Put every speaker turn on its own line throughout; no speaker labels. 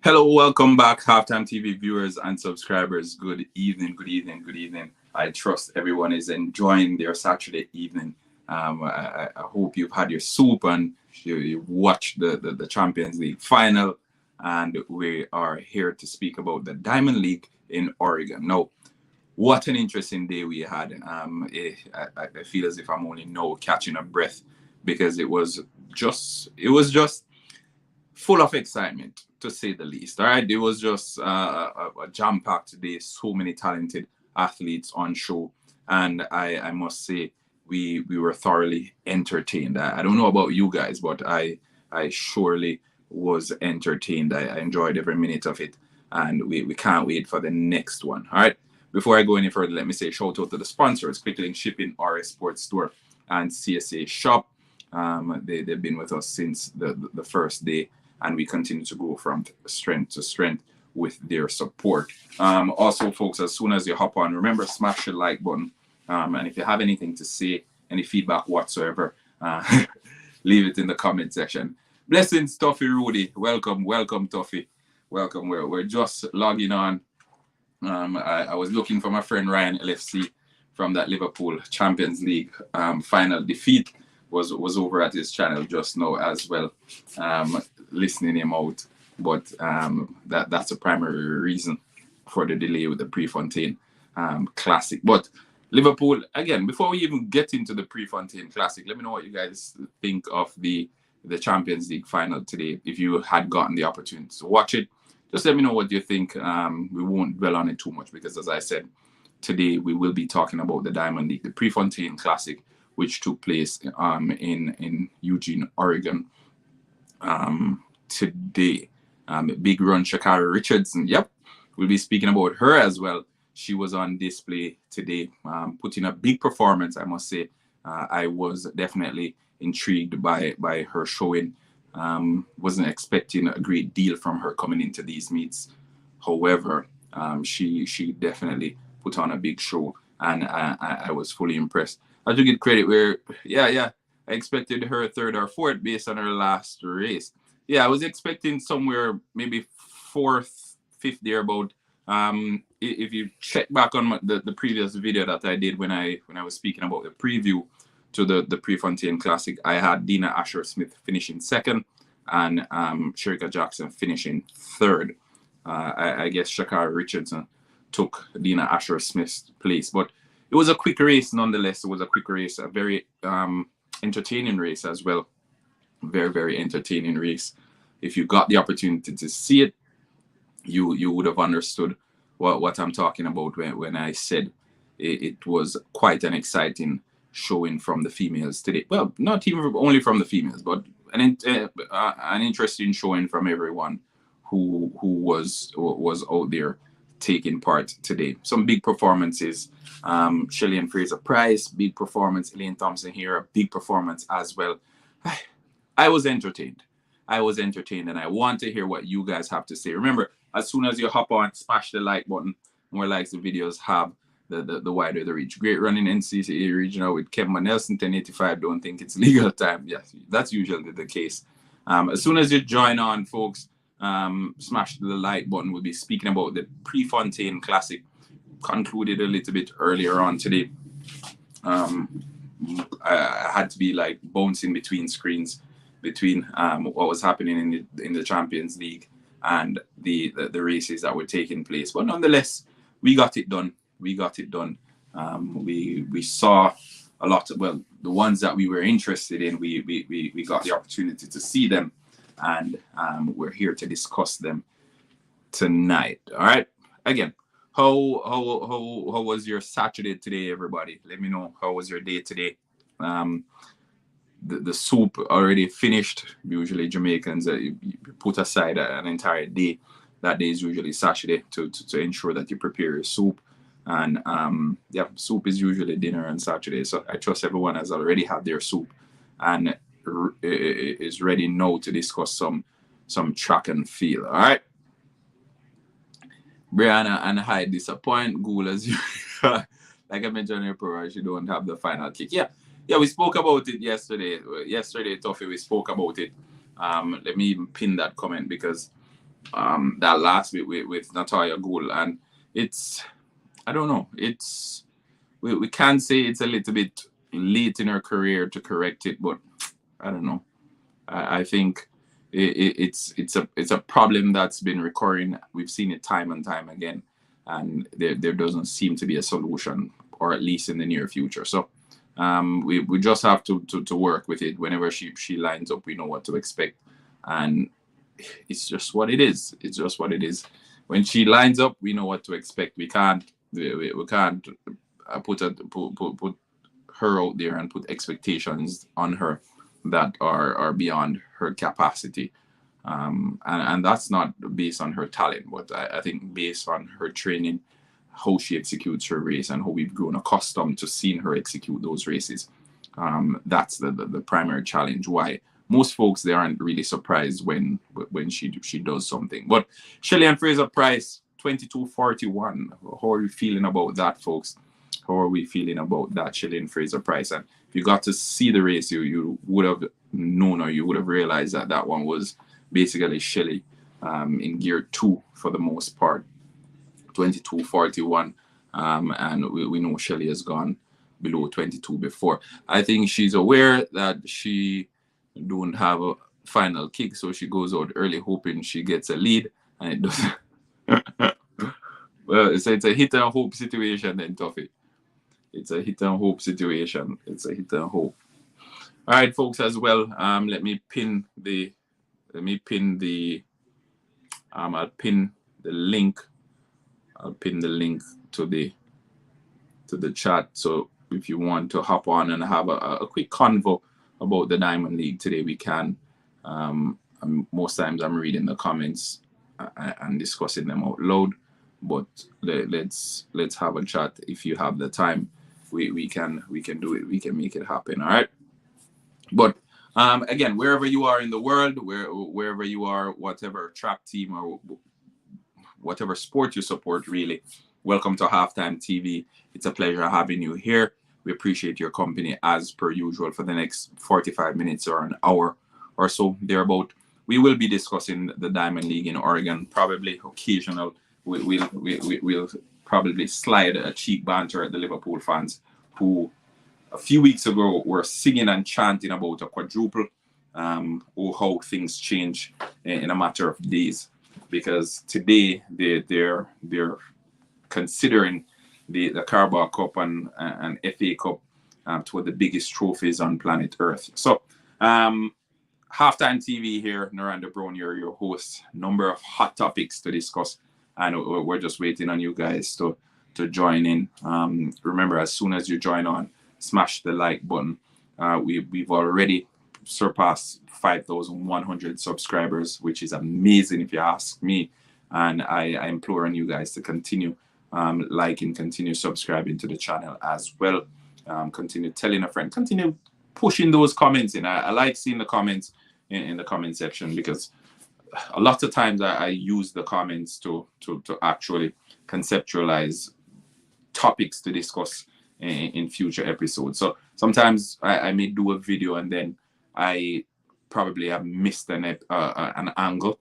Hello, welcome back, Halftime TV viewers and subscribers. Good evening, good evening, good evening. I trust everyone is enjoying their Saturday evening. I hope you've had your soup and you've watched the Champions League final. And we are here to speak about the Diamond League in Oregon. Now, what an interesting day we had. I feel as if I'm only now catching a breath because it was just full of excitement, to say the least. All right, it was just a jam-packed day. So many talented athletes on show, and I must say we were thoroughly entertained. I don't know about you guys, but I surely was entertained. I enjoyed every minute of it, and we can't wait for the next one. All right. Before I go any further, let me say shout out to the sponsors: Quick Link Shipping, RS Sports Store, and CSA Shop. They've been with us since the first day, and we continue to go from strength to strength with their support. Also, folks, as soon as you hop on, remember, smash the like button. And if you have anything to say, any feedback whatsoever, leave it in the comment section. Blessings, Tuffy Rudy. Welcome, welcome, Tuffy. Welcome. We're just logging on. I was looking for my friend Ryan LFC from that Liverpool Champions League final defeat. Was over at his channel just now as well, listening him out. But that's a primary reason for the delay with the Prefontaine Classic. But Liverpool, again, before we even get into the Prefontaine Classic, let me know what you guys think of the Champions League final today. If you had gotten the opportunity to watch it, just let me know what you think. We won't dwell on it too much because, as I said, today we will be talking about the Diamond League, the Prefontaine Classic, which took place in Eugene, Oregon today. Big run, Shakari Richardson. Yep, we'll be speaking about her as well. She was on display today, putting a big performance, I must say. I was definitely intrigued by her showing. Wasn't expecting a great deal from her coming into these meets. However, she definitely put on a big show, and I was fully impressed. I do get credit where, yeah, I expected her third or fourth based on her last race. Yeah, I was expecting somewhere maybe fourth, fifth there about. If you check back on the previous video that I did when I was speaking about the preview to the Prefontaine Classic, I had Dina Asher Smith finishing second and Sherika Jackson finishing third. I guess Shakari Richardson took Dina Asher Smith's place, but it was a quick race nonetheless. It was a quick race, a very entertaining race as well. Very, very entertaining race. If you got the opportunity to see it, you would have understood what I'm talking about when I said it was quite an exciting showing from the females today. Well, not even only from the females, but an interesting showing from everyone who was out there taking part today. Some big performances. Shelly and Fraser Price, big performance. Elaine Thompson here, a big performance as well. I was entertained. And I want to hear what you guys have to say. Remember, as soon as you hop on, smash the like button. More likes the videos have, the wider the reach. Great running NCCA regional with Kevin Nelson, 1085. Don't think it's legal time. Yes, that's usually the case. As soon as you join on, folks, smash the like button. We'll be speaking about the Prefontaine Classic, concluded a little bit earlier on today. I had to be like bouncing between screens between what was happening in the Champions League and the races that were taking place. But nonetheless, we got it done. We saw a lot of, well, the ones that we were interested in, we got the opportunity to see them, and we're here to discuss them tonight. All right. Again, how was your Saturday today, everybody? Let me know, how was your day today? The soup already finished. Usually Jamaicans you put aside an entire day. That day is usually Saturday to ensure that you prepare your soup. And soup is usually dinner on Saturday. So I trust everyone has already had their soup and is ready now to discuss some track and field. All right. Brianna and Hyde disappoint Ghoul as you like I mentioned in your program, she don't have the final kick. Yeah, we spoke about it yesterday. Yesterday, Tuffy, we spoke about it. Let me even pin that comment because that last bit with Natalia Gould, and it's, I don't know, it's, we can say it's a little bit late in her career to correct it, but I don't know. I think it's a problem that's been recurring. We've seen it time and time again, and there doesn't seem to be a solution, or at least in the near future. So we just have to work with it. Whenever she lines up, we know what to expect, and it's just what it is. It's just what it is. When she lines up, we know what to expect. We can't put her out there and put expectations on her that are beyond her capacity. And that's not based on her talent, but I think based on her training, how she executes her race, and how we've grown accustomed to seeing her execute those races. That's the primary challenge. Why most folks, they aren't really surprised when she does something. But Shelly-Ann Fraser-Pryce, 22:41. How are you feeling about that, folks? How are we feeling about that, Shelly-Ann Fraser-Pryce? And if you got to see the race, you would have known, or you would have realized that that one was basically Shelly in gear 2 for the most part. 22:41, and we know Shelly has gone below 22 before. I think she's aware that she don't have a final kick, so she goes out early hoping she gets a lead, and it doesn't. Well, it's a hit and hope situation then, Tuffy. It's a hit and hope situation. It's a hit and hope. All right, folks, as well. Let me pin the. I'll pin the link. I'll pin the link to the chat. So if you want to hop on and have a quick convo about the Diamond League today, we can. Most times I'm reading the comments and discussing them out loud. But let's have a chat. If you have the time, we can do it. We can make it happen. All right. But again, wherever you are in the world, wherever you are, whatever track team or whatever sport you support, really, welcome to Halftime TV. It's a pleasure having you here. We appreciate your company as per usual for the next 45 minutes or an hour or so thereabout. We will be discussing the Diamond League in Oregon, probably occasional. We'll probably slide a cheek banter at the Liverpool fans who a few weeks ago were singing and chanting about a quadruple, or how things change in a matter of days. Because today they're considering the Carabao Cup and FA Cup to the biggest trophies on planet Earth. So Halftime TV here, Naranda Brown, your host. Number of hot topics to discuss, and we're just waiting on you guys to join in. Remember, as soon as you join on, smash the like button. We've already surpassed 5,100 subscribers, which is amazing if you ask me. And I implore on you guys to continue liking, continue subscribing to the channel as well. Continue telling a friend, continue pushing those comments in. I like seeing the comments in the comment section, because a lot of times I use the comments to actually conceptualize topics to discuss in future episodes. So sometimes I may do a video and then I probably have missed an angle,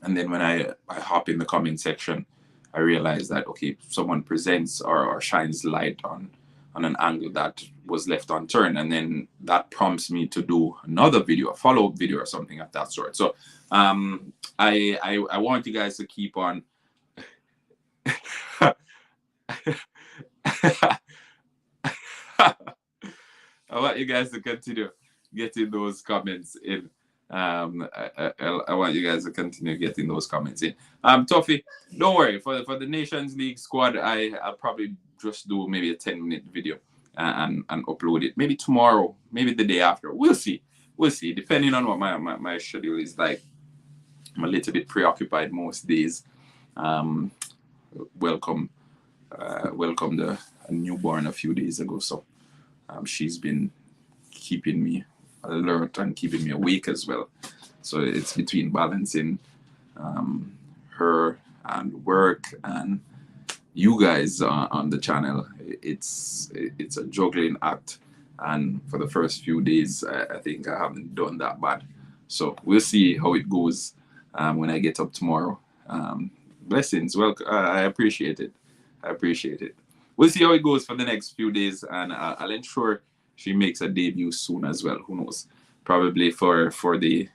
and then when I hop in the comment section, I realize that okay, someone presents or shines light on an angle that was left unturned, and then that prompts me to do another video, a follow-up video or something of that sort. So I want you guys to keep on I want you guys to continue getting those comments in. I want you guys to continue getting those comments in. Tuffy, don't worry, for the Nations League squad, I'll probably just do maybe a 10-minute video and upload it. Maybe tomorrow, maybe the day after. We'll see, depending on what my schedule is like. I'm a little bit preoccupied most days. Welcome the newborn a few days ago, so she's been keeping me alert and keeping me awake as well. So it's between balancing her and work and you guys on the channel. It's a juggling act, and for the first few days I think I haven't done that bad. So we'll see how it goes when I get up tomorrow. Blessings. Well, I appreciate it. I appreciate it. We'll see how it goes for the next few days, and I'll ensure she makes a debut soon as well. Who knows? Probably for the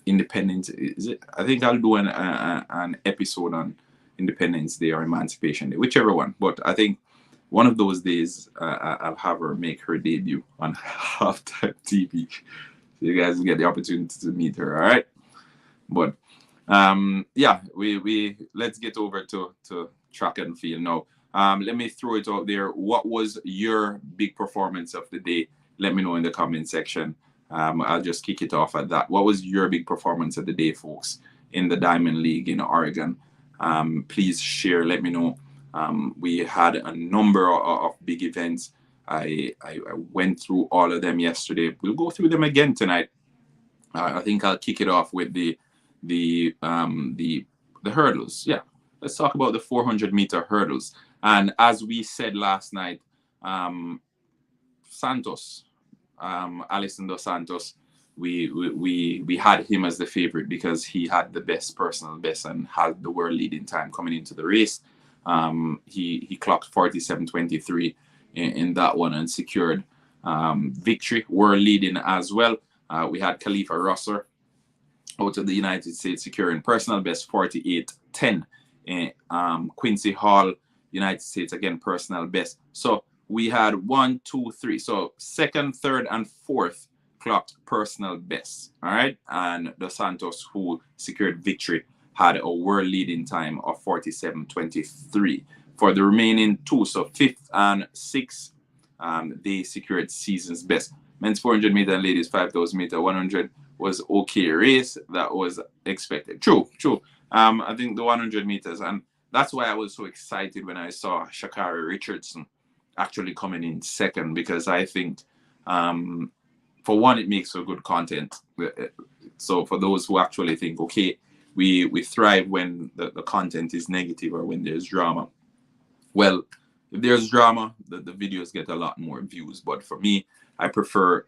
Independence. Is it? I think I'll do an episode on Independence Day or Emancipation Day, whichever one. But I think one of those days I'll have her make her debut on Halftime TV. So you guys will get the opportunity to meet her. All right. But yeah, we let's get over to track and field now. Let me throw it out there. What was your big performance of the day? Let me know in the comment section. I'll just kick it off at that. What was your big performance of the day, folks, in the Diamond League in Oregon? Please share. Let me know. We had a number of big events. I went through all of them yesterday. We'll go through them again tonight. I think I'll kick it off with the hurdles. Yeah, let's talk about the 400-meter hurdles. And as we said last night, Santos, Alison dos Santos, we had him as the favorite because he had the best personal best and had the world leading time coming into the race. He clocked 47.23 in that one and secured victory, world leading as well. We had Khalifa Rosser out of the United States securing personal best 48.10. Quincy Hall, United States, again personal best. So we had 1, 2, 3. So second, third, and fourth clocked personal best. All right, and Dos Santos, who secured victory, had a world leading time of 47.23. For the remaining two, so fifth and sixth, they secured season's best. Men's 400 meter and ladies 5,000 meter 100 was okay race. That was expected. True. I think the 100 meters, and that's why I was so excited when I saw Sha'Carri Richardson actually coming in second, because I think, for one, it makes for good content. So for those who actually think, okay, we thrive when the content is negative or when there's drama. Well, if there's drama, the videos get a lot more views. But for me, I prefer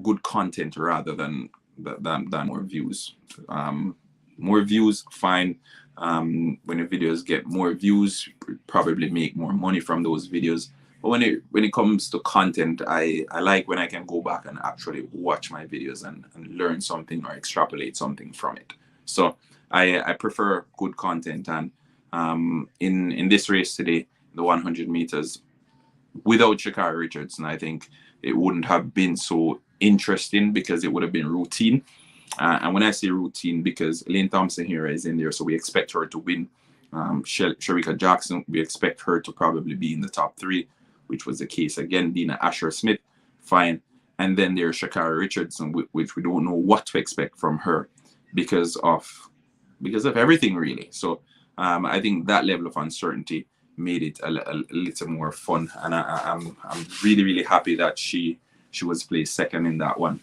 good content rather than more views. More views, fine. When your videos get more views, you probably make more money from those videos. But when it comes to content, I like when I can go back and actually watch my videos and learn something or extrapolate something from it. So I prefer good content. And in this race today, the 100 meters, without Sha'Carri Richardson, I think it wouldn't have been so interesting because it would have been routine. And when I say routine, because Elaine Thompson here is in there, so we expect her to win. Shericka Jackson, we expect her to probably be in the top 3, which was the case again. Dina Asher-Smith, fine. And then there's Sha'Carri Richardson, which we don't know what to expect from her because of everything, really. So I think that level of uncertainty made it a little more fun, and I'm really, really happy that she was placed second in that one.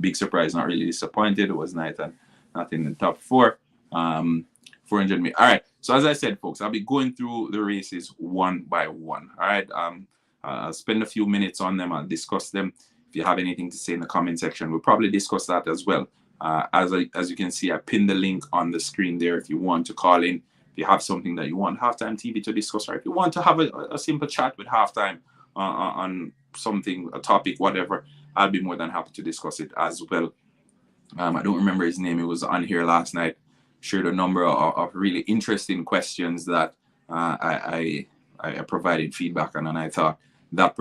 Big surprise, not really disappointed. It was nice and not in the top 4. 400 meters. All right. So as I said, folks, I'll be going through the races one by one. All right. I'll spend a few minutes on them. I'll discuss them. If you have anything to say in the comment section, we'll probably discuss that as well. As you can see, I pinned the link on the screen there if you want to call in. If you have something that you want Halftime TV to discuss, or if you want to have a simple chat with Halftime on something, a topic, whatever, I'll be more than happy to discuss it as well. I don't remember his name. He was on here last night, shared a number of really interesting questions that I provided feedback on, and I thought that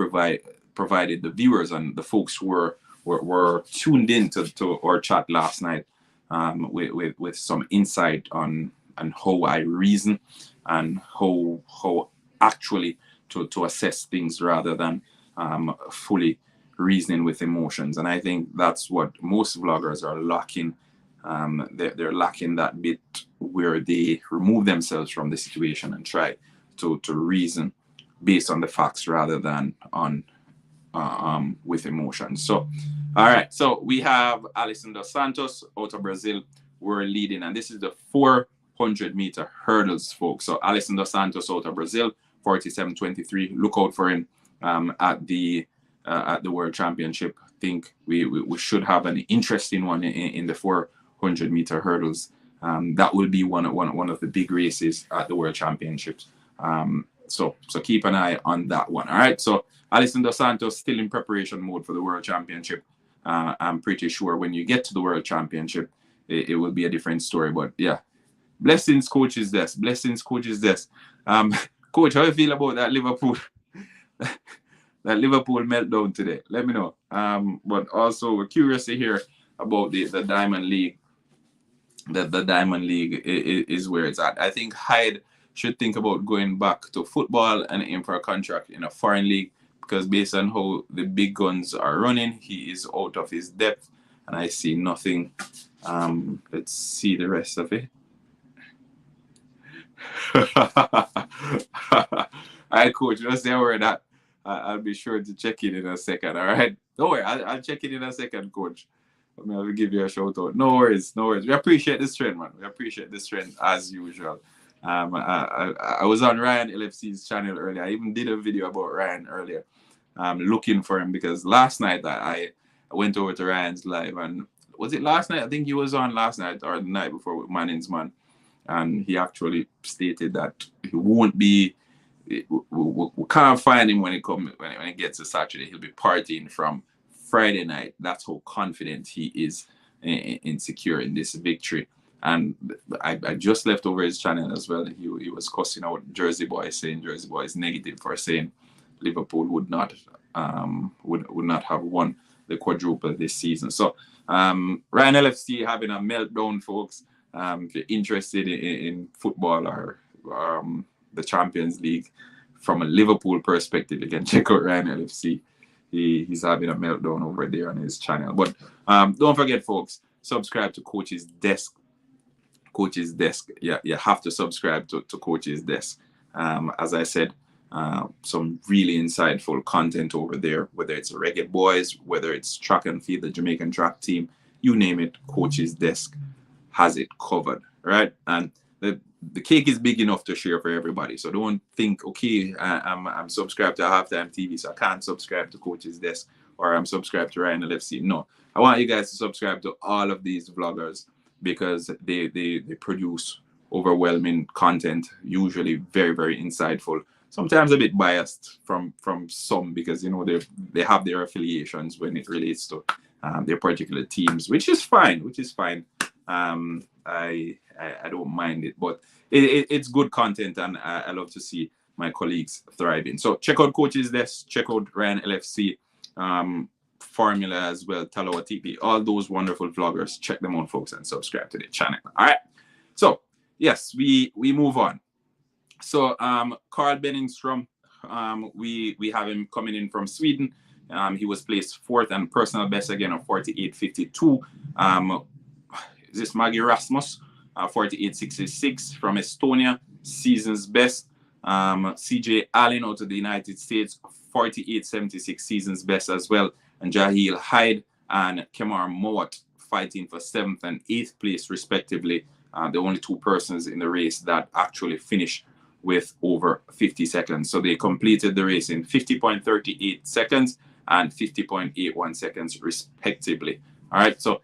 provided the viewers and the folks who were tuned in to our chat last night with some insight on how I reason and how actually to assess things rather than fully reasoning with emotions. And I think that's what most vloggers are lacking. They're lacking that bit where they remove themselves from the situation and try to reason based on the facts rather than on with emotions. So all right, so we have Alison dos Santos out of Brazil. We're leading, and this is the 400-meter hurdles, folks. So Alison dos Santos out of Brazil, 47.23. Look out for him at the World Championship. I think we should have an interesting one in the 400 100-meter hurdles. That will be one of the big races at the World Championships. So keep an eye on that one. All right. So Alison Dos Santos still in preparation mode for the World Championship. I'm pretty sure when you get to the World Championship, it will be a different story. But yeah, blessings, coach's desk. Blessings, coach's desk. Coach, how you feel about that Liverpool? That Liverpool meltdown today? Let me know. But also we're curious to hear about the Diamond League. The Diamond League is where it's at. I think Hyde should think about going back to football and aim for a contract in a foreign league, because based on how the big guns are running, he is out of his depth, and I see nothing. Let's see the rest of it. All right, coach, just say where that. I'll be sure to check in a second. All right, don't worry, I'll check it in a second, coach. I'll give you a shout out. No worries. We appreciate this trend, man. We appreciate this trend as usual. I was on Ryan LFC's channel earlier. I even did a video about Ryan earlier. Looking for him because last night I went over to Ryan's live, and was it last night? I think he was on last night or the night before with Manning's Man, and he actually stated that he won't be. We can't find him when it gets to Saturday. He'll be partying from Friday night. That's how confident he is in securing this victory. And I just left over his channel as well. He was cussing out Jersey Boy, saying Jersey Boy is negative for saying Liverpool would not have won the quadruple this season. So Ryan LFC having a meltdown, folks. If you're interested in football or the Champions League from a Liverpool perspective, you can check out Ryan LFC. He's having a meltdown over there on his channel. But don't forget, folks, subscribe to Coach's Desk. Coach's Desk. Yeah, you have to subscribe to Coach's Desk. As I said, some really insightful content over there, whether it's Reggae Boys, whether it's track and field, the Jamaican track team, you name it, Coach's Desk has it covered, right? And the cake is big enough to share for everybody. So don't think, okay, I'm subscribed to HalftimeTV, so I can't subscribe to Coach's Desk, or I'm subscribed to Ryan LFC. No, I want you guys to subscribe to all of these vloggers because they produce overwhelming content, usually very, very insightful. Sometimes a bit biased from some because, you know, they have their affiliations when it relates to their particular teams, which is fine. I don't mind it, but it's good content, and I love to see my colleagues thriving. So check out Coach's Desk, check out Ryan LFC, Formula as well, Talawa TP, all those wonderful vloggers. Check them out, folks, and subscribe to the channel. All right. So yes, we move on. So Carl Benningstrom, we have him coming in from Sweden. He was placed fourth and personal best again of 48.52. Is this Maggie Rasmus? 48.66 from Estonia, season's best. CJ Allen out of the United States, 48.76, season's best as well. And Jahil Hyde and Kemar Mowat fighting for 7th and 8th place respectively. The only two persons in the race that actually finished with over 50 seconds. So they completed the race in 50.38 seconds and 50.81 seconds respectively. All right, so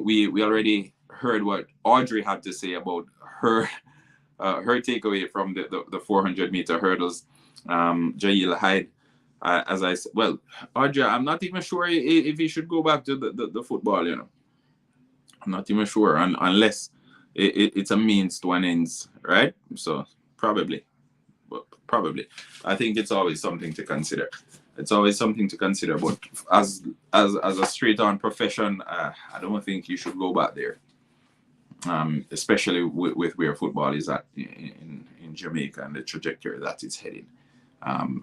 we already heard what Audrey had to say about her takeaway from the 400-meter hurdles. Jahil Hyde, as I said, well, Audrey, I'm not even sure if he should go back to the football, you know. I'm not even sure, unless it's a means to an ends, right? So probably. I think it's always something to consider. It's always something to consider, but as a straight-on profession, I don't think you should go back there. Especially with where football is at in Jamaica and the trajectory that it's heading.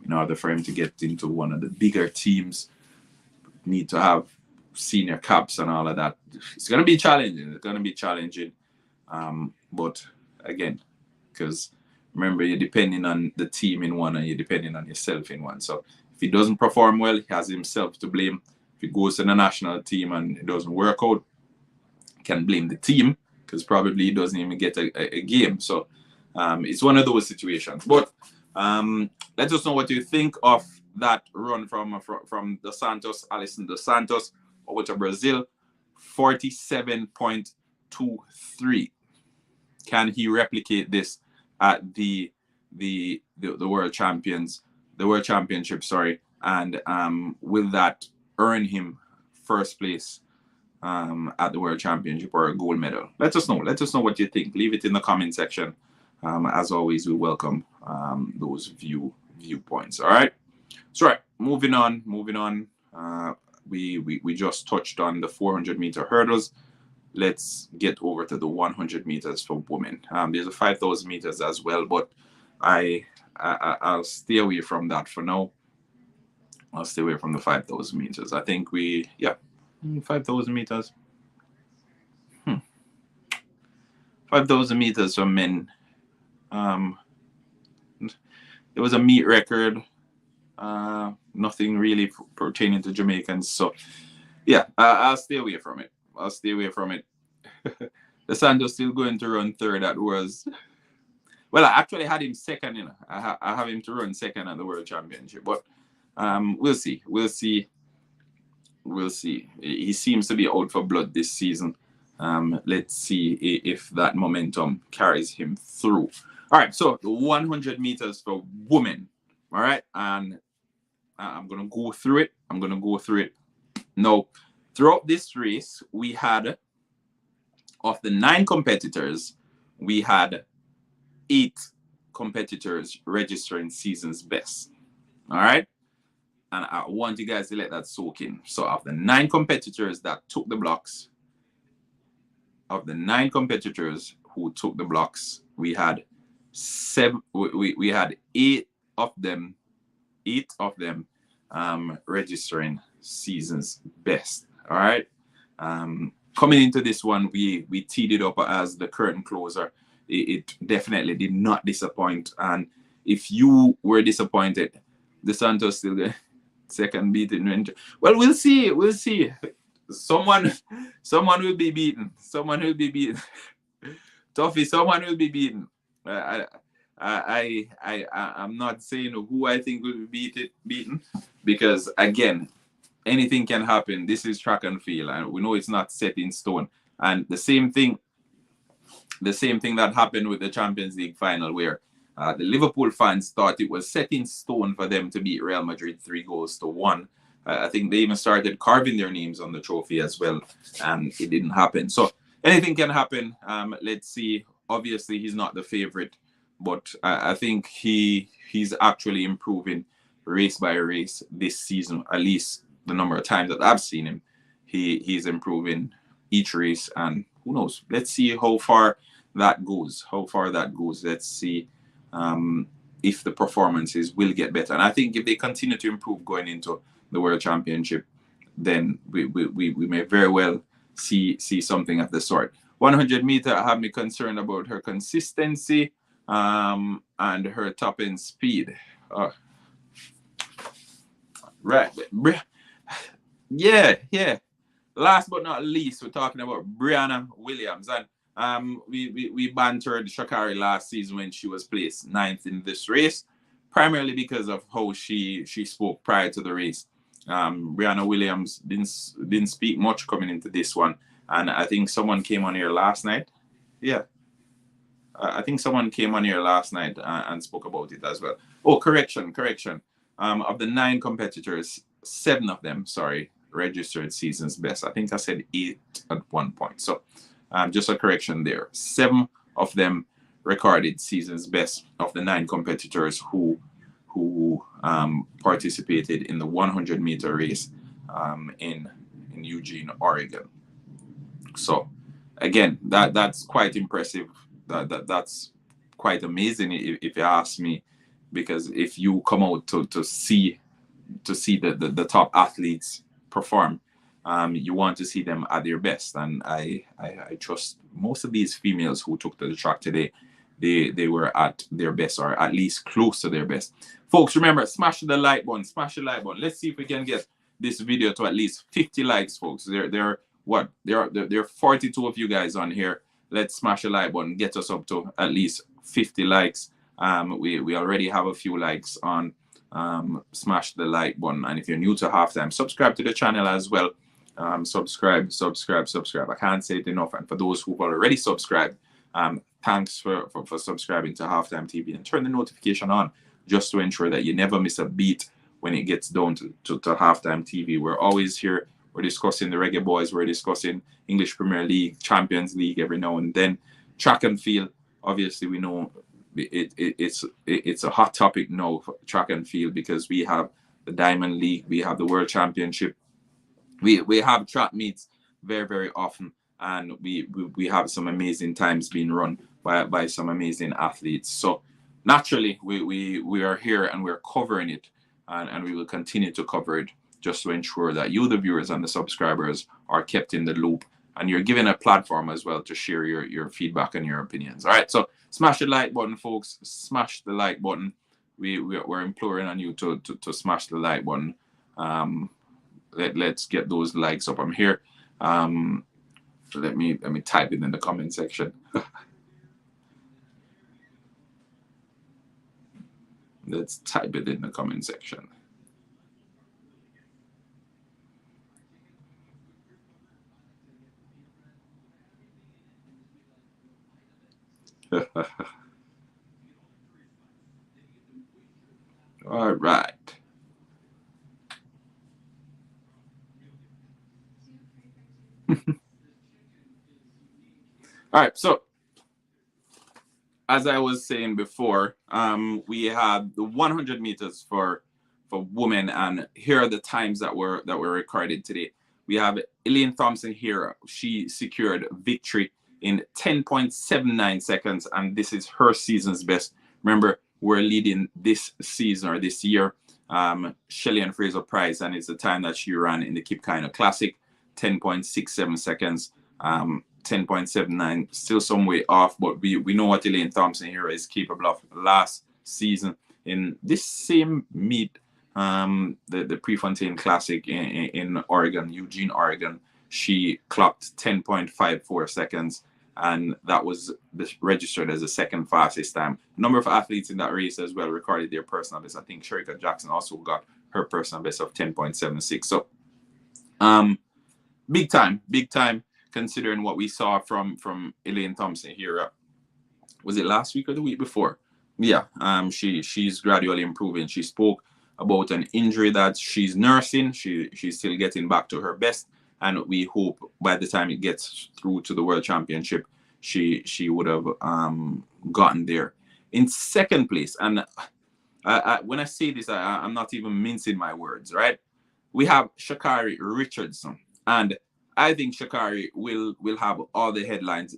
In order for him to get into one of the bigger teams, need to have senior caps and all of that. It's going to be challenging. But again, because remember, you're depending on the team in one and you're depending on yourself in one. So if he doesn't perform well, he has himself to blame. If he goes to the national team and it doesn't work out, he can blame the team, because probably he doesn't even get a game. So it's one of those situations. But let us know what you think of that run from Alison Dos Santos over to Brazil. 47.2 1-2-3. Can he replicate this at the world championship, sorry, and will that earn him first place at the world championship or a gold medal? Let us know what you think. Leave it in the comment section. As always, we welcome those viewpoints. All right, so right, moving on. We just touched on the 400-meter hurdles. Let's get over to the 100 meters for women. There's a 5,000 meters as well, but I'll stay away from that for now. I'll stay away from the 5,000 meters. I think 5,000 meters. 5,000 meters for men. There was a meet record. Nothing really pertaining to Jamaicans. So, yeah, I'll stay away from it. The Santos still going to run third at Worlds. Well, I actually had him second. I have him to run second at the World Championship. But we'll see. He seems to be out for blood this season. Let's see if that momentum carries him through. All right, so the 100 meters for women. All right, and I'm going to go through it. Now, throughout this race, we had, of the 9 competitors, we had 8 competitors registering season's best. All right, and I want you guys to let that soak in. So of the 9 competitors that took the blocks, we had 8 of them registering season's best. All right, coming into this one, we teed it up as the curtain closer. It definitely did not disappoint, and if you were disappointed, the Santos still the second beaten. Well, we'll see. Someone will be beaten. Tuffy, someone will be beaten. I'm not saying who I think will be beaten, because again, anything can happen. This is track and field, and we know it's not set in stone. And the same thing that happened with the Champions League final, where the Liverpool fans thought it was set in stone for them to beat Real Madrid 3-1. I think they even started carving their names on the trophy as well, and it didn't happen. So anything can happen. Let's see. Obviously, he's not the favorite, but I think he's actually improving race by race this season. At least the number of times that I've seen him, he's improving each race, and who knows? Let's see how far that goes. Let's see if the performances will get better. And I think if they continue to improve going into the World Championship, then we may very well see something of the sort. 100 meter, I have me concerned about her consistency and her top end speed. Right. Yeah. Last but not least, we're talking about Brianna Williams, and we bantered Sha'Carri last season when she was placed 9th in this race, primarily because of how she spoke prior to the race. Brianna Williams didn't speak much coming into this one, and I think someone came on here last night. Yeah, I think someone came on here last night and spoke about it as well. Oh, correction. Of the 9 competitors, 7 of them, registered season's best. I think I said 8 at one point. So just a correction there. 7 of them recorded season's best of the 9 competitors who participated in the 100-meter race in Eugene, Oregon. So again, that's quite impressive. That's quite amazing if you ask me, because if you come out to see the top athletes perform, you want to see them at their best. And I trust most of these females who took to the track today, they were at their best, or at least close to their best. Folks, remember, smash the like button. Let's see if we can get this video to at least 50 likes, folks. There are 42 of you guys on here. Let's smash the like button, get us up to at least 50 likes. We already have a few likes on. Smash the like button, and if you're new to Halftime, subscribe to the channel as well. Subscribe. I can't say it enough. And for those who've already subscribed, thanks for subscribing to Halftime TV, and turn the notification on just to ensure that you never miss a beat when it gets down to Halftime TV. We're always here. We're discussing the Reggae Boys. We're discussing English Premier League, Champions League every now and then. Track and field, obviously, we know it's a hot topic now for track and field, because we have the Diamond League, we have the World Championship, we have track meets very, very often, and we have some amazing times being run by some amazing athletes. So naturally, we are here and we're covering it, and we will continue to cover it, just to ensure that you, the viewers and the subscribers, are kept in the loop, and you're given a platform as well to share your feedback and your opinions. All right, so smash the like button, folks. Smash the like button. We're imploring on you to smash the like button. Let's get those likes up. I'm here. Let me type it in the comment section. Let's type it in the comment section. All right. All right, so as I was saying before, we have the 100 meters for women, and here are the times that were recorded today. We have Elaine Thompson here. She secured victory in 10.79 seconds, and this is her season's best. Remember, we're leading this season or this year, Shelley and Fraser Price, and it's the time that she ran in the Kip Keiner Classic, 10.67 seconds. 10.79, still some way off, but we know what Elaine Thompson here is capable of. Last season in this same meet, the Prefontaine Classic in Oregon, Eugene, Oregon, she clocked 10.54 seconds, and that was registered as the second fastest time. A number of athletes in that race as well recorded their personal best. I think Sherika Jackson also got her personal best of 10.76. So big time, considering what we saw from Elaine Thompson here. Was it last week or the week before? Yeah, she's gradually improving. She spoke about an injury that she's nursing. She's still getting back to her best, and we hope by the time it gets through to the World Championship, she would have gotten there. In second place, and when I say this, I'm not even mincing my words, right? We have Sha'Carri Richardson, and I think Sha'Carri will have all the headlines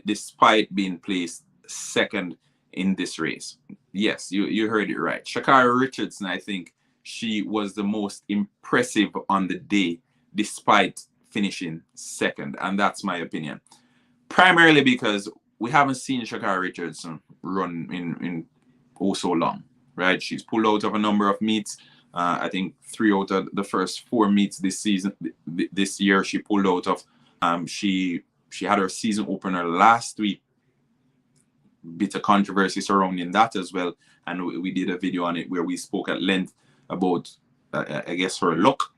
despite being placed second in this race. Yes, you heard it right. Sha'Carri Richardson, I think she was the most impressive on the day despite finishing second, and that's my opinion. Primarily because we haven't seen Sha'Carri Richardson run in oh so long, right? She's pulled out of a number of meets. I think 3 out of the first 4 meets this season, this year, she pulled out of. She had her season opener last week. Bit of controversy surrounding that as well, and we did a video on it where we spoke at length about, I guess, her luck.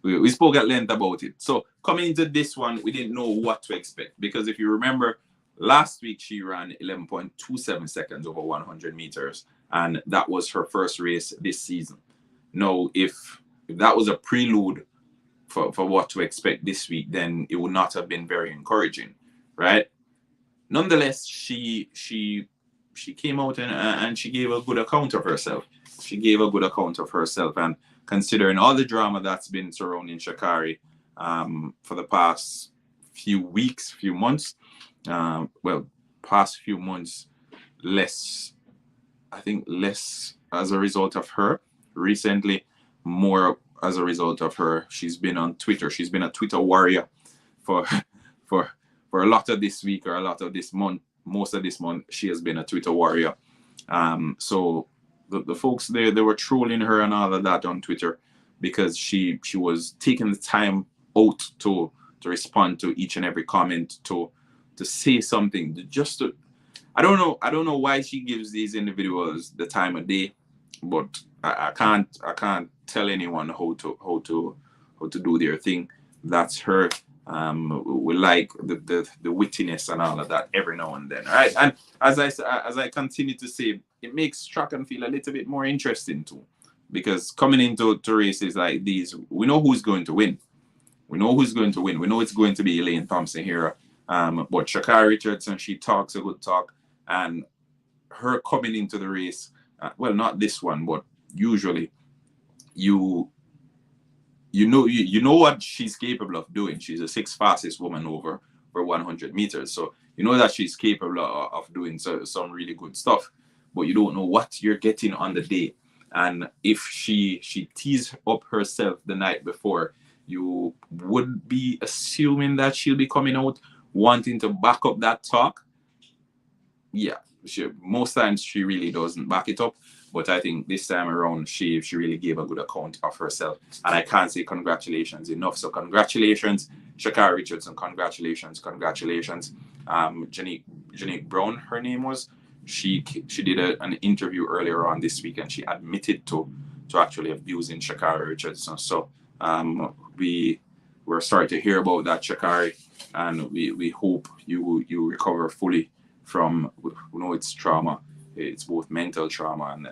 We spoke at length about it. So coming into this one, we didn't know what to expect, because if you remember, last week she ran 11.27 seconds over 100 meters. And that was her first race this season. Now, if that was a prelude for what to expect this week, then it would not have been very encouraging, right? Nonetheless, she came out and she gave a good account of herself. And considering all the drama that's been surrounding Sha'Carri for the past few weeks, few months, past few months, less as a result of her. Recently, more as a result of her. She's been on Twitter. She's been a Twitter warrior for a lot of this week, or a lot of this month. Most of this month, she has been a Twitter warrior. So the folks there, they were trolling her and all of that on Twitter, because she was taking the time out to respond to each and every comment, to say something, just to. I don't know why she gives these individuals the time of day, but I can't tell anyone how to how to do their thing. That's her. We like the wittiness and all of that every now and then. All right, and as I continue to say, it makes track and field a little bit more interesting too, because coming into races like these, we know who's going to win. We know who's going to win. We know it's going to be Elaine Thompson here. But Sha'Carri Richardson, she talks a good talk, and her coming into the race, well, not this one, but usually you know what she's capable of doing. She's the sixth fastest woman over for 100 meters, so you know that she's capable of doing some really good stuff, but you don't know what you're getting on the day. And if she tees up herself the night before, you would be assuming that she'll be coming out wanting to back up that talk. Yeah, most times she really doesn't back it up, but I think this time around she really gave a good account of herself, and I can't say congratulations enough. So congratulations, Sha'Carri Richardson. Congratulations. Janique Brown, her name was. She did an interview earlier on this week, and she admitted to actually abusing Sha'Carri Richardson. So we're starting to hear about that, Sha'Carri, and we hope you recover fully from, we know it's trauma. It's both mental trauma and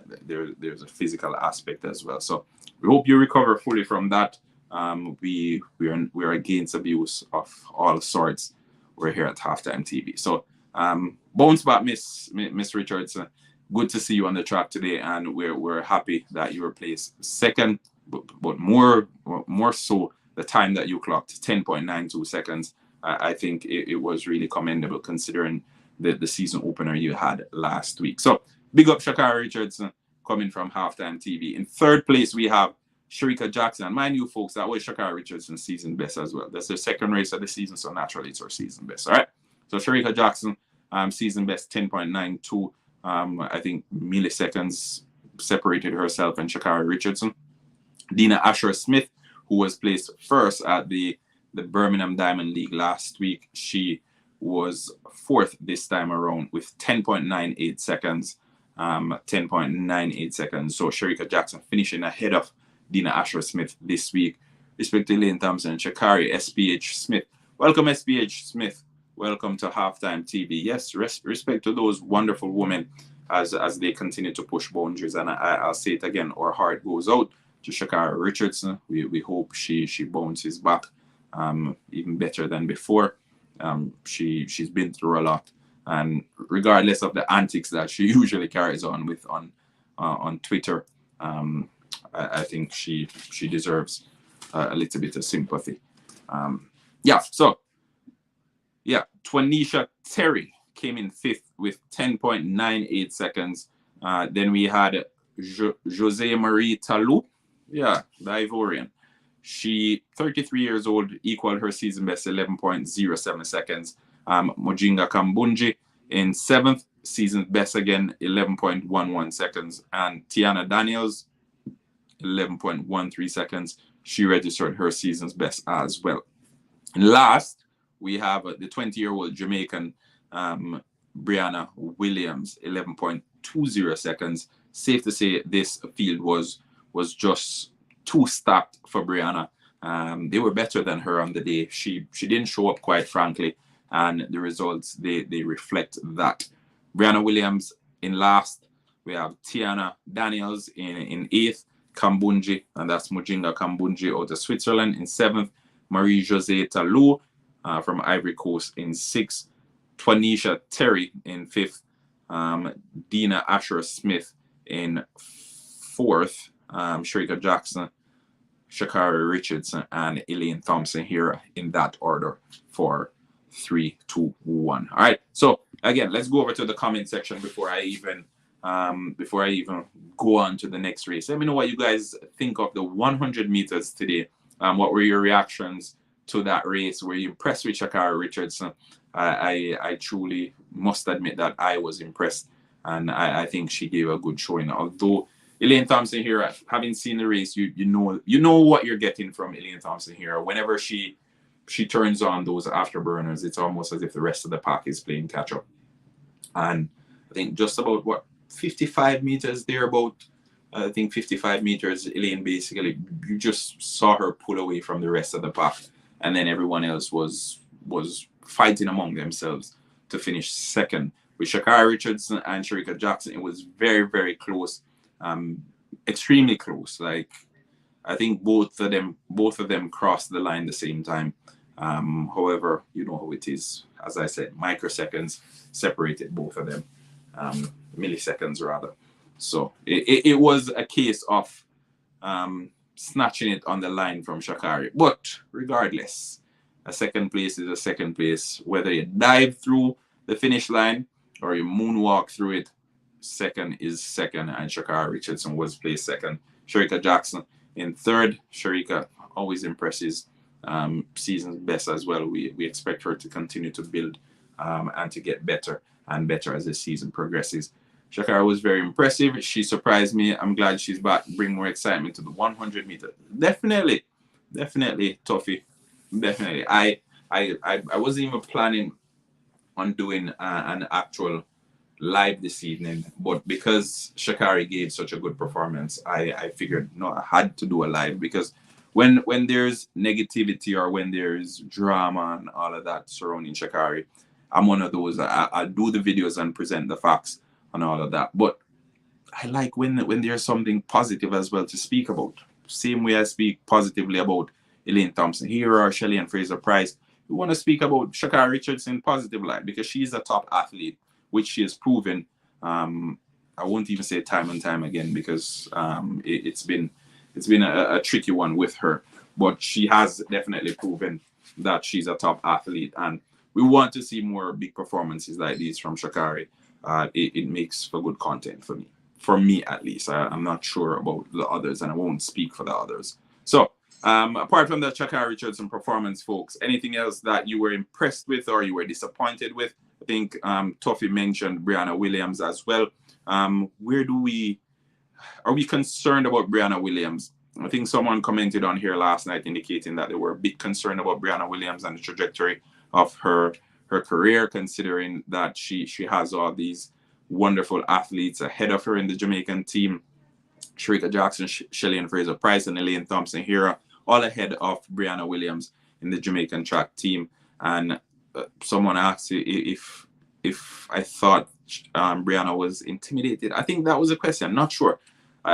there's a physical aspect as well. So we hope you recover fully from that. We're against abuse of all sorts. We're here at Halftime TV. So bounce back, Miss Richardson. Good to see you on the track today, and we're happy that you were placed second, but more so the time that you clocked, 10.92 seconds. I think it was really commendable considering the season opener you had last week. So big up Sha'Carri Richardson coming from Halftime TV. In third place, we have Shericka Jackson. And mind you, folks, that was Sha'Carri Richardson's season best as well. That's their second race of the season, so naturally it's her season best. All right. So Shericka Jackson, season best 10.92. I think milliseconds separated herself and Sha'Carri Richardson. Dina Asher-Smith, who was placed first at the Birmingham Diamond League last week, she was fourth this time around with 10.98 seconds. 10.98 seconds. So Shericka Jackson finishing ahead of Dina Asher-Smith this week. Respectively, Elaine Thompson and Sha'Carri SPH Smith. Welcome, SPH Smith. Welcome to Halftime TV. Yes, respect to those wonderful women as they continue to push boundaries. And I'll say it again, our heart goes out to Sha'Carri Richardson. We hope she bounces back even better than before. She's been through a lot, and regardless of the antics that she usually carries on with on Twitter, I think she deserves a little bit of sympathy. Twanisha Terry came in fifth with 10.98 seconds. Then we had Jose Marie Talou, the Ivorian. She, 33 years old, equaled her season best 11.07 seconds. Mujinga Kambunji in seventh, season best again, 11.11 seconds. And Tiana Daniels, 11.13 seconds. She registered her season's best as well. And last, we have the 20-year-old Jamaican Brianna Williams, 11.20 seconds. Safe to say this field was just too stacked for Brianna. They were better than her on the day. She didn't show up, quite frankly, and the results they reflect that. Brianna Williams in last. We have Tiana Daniels in eighth. Kambunji, and that's Mujinga Kambunji out of Switzerland, in seventh. Marie-Josée Talou from Ivory Coast in sixth. Twanisha Terry in fifth. Dina Asher-Smith in fourth. Shericka Jackson, Sha'Carri Richardson, and Elaine Thompson here in that order for 3, 2, 1. All right. So again, let's go over to the comment section before I even go on to the next race. Let me know what you guys think of the 100 meters today. What were your reactions to that race? Were you impressed with Sha'Carri Richardson? I truly must admit that I was impressed, and I think she gave a good showing. Although Elaine Thompson here, having seen the race, you know what you're getting from Elaine Thompson here. Whenever she turns on those afterburners, it's almost as if the rest of the pack is playing catch up. And I think just about 55 meters thereabout, I think 55 meters, Elaine basically, you just saw her pull away from the rest of the pack, and then everyone else was fighting among themselves to finish second. With Shakara Richardson and Sharika Jackson, it was very, very close, extremely close. Like, I think both of them crossed the line the same time. However, you know how it is. As I said, microseconds separated both of them, milliseconds rather. So it was a case of snatching it on the line from Shakari. But regardless, a second place is a second place. Whether you dive through the finish line or you moonwalk through it, second is second. And Shakari Richardson was placed second. Sharika Jackson in third. Sharika always impresses. Season's best as well. We expect her to continue to build and to get better and better as the season progresses. Shakara was very impressive. She surprised me. I'm glad she's back. Bring more excitement to the 100 meter. Definitely, Tuffy. Definitely. I wasn't even planning on doing an actual live this evening, but because Shakari gave such a good performance, I figured no, I had to do a live, because when there's negativity or when there's drama and all of that surrounding Shakari, I'm one of those. I do the videos and present the facts and all of that. But I like when there's something positive as well to speak about. Same way I speak positively about Elaine Thompson here or Shelly and Fraser Price. We want to speak about Shakari Richardson in positive light, because she's a top athlete, which she has proven. I won't even say time and time again, because it's been a tricky one with her. But she has definitely proven that she's a top athlete, and we want to see more big performances like these from Shakari. It makes for good content for me at least. I'm not sure about the others, and I won't speak for the others. So apart from the Shakari Richardson performance, folks, anything else that you were impressed with or you were disappointed with? I think Tuffy mentioned Brianna Williams as well. Are we concerned about Brianna Williams? I think someone commented on here last night indicating that they were a bit concerned about Brianna Williams and the trajectory of her career, considering that she has all these wonderful athletes ahead of her in the Jamaican team. Sharika Jackson, Shelly and Fraser Price, and Elaine Thompson here, all ahead of Brianna Williams in the Jamaican track team. And someone asked if I thought Brianna was intimidated. I think that was a question. I'm not sure.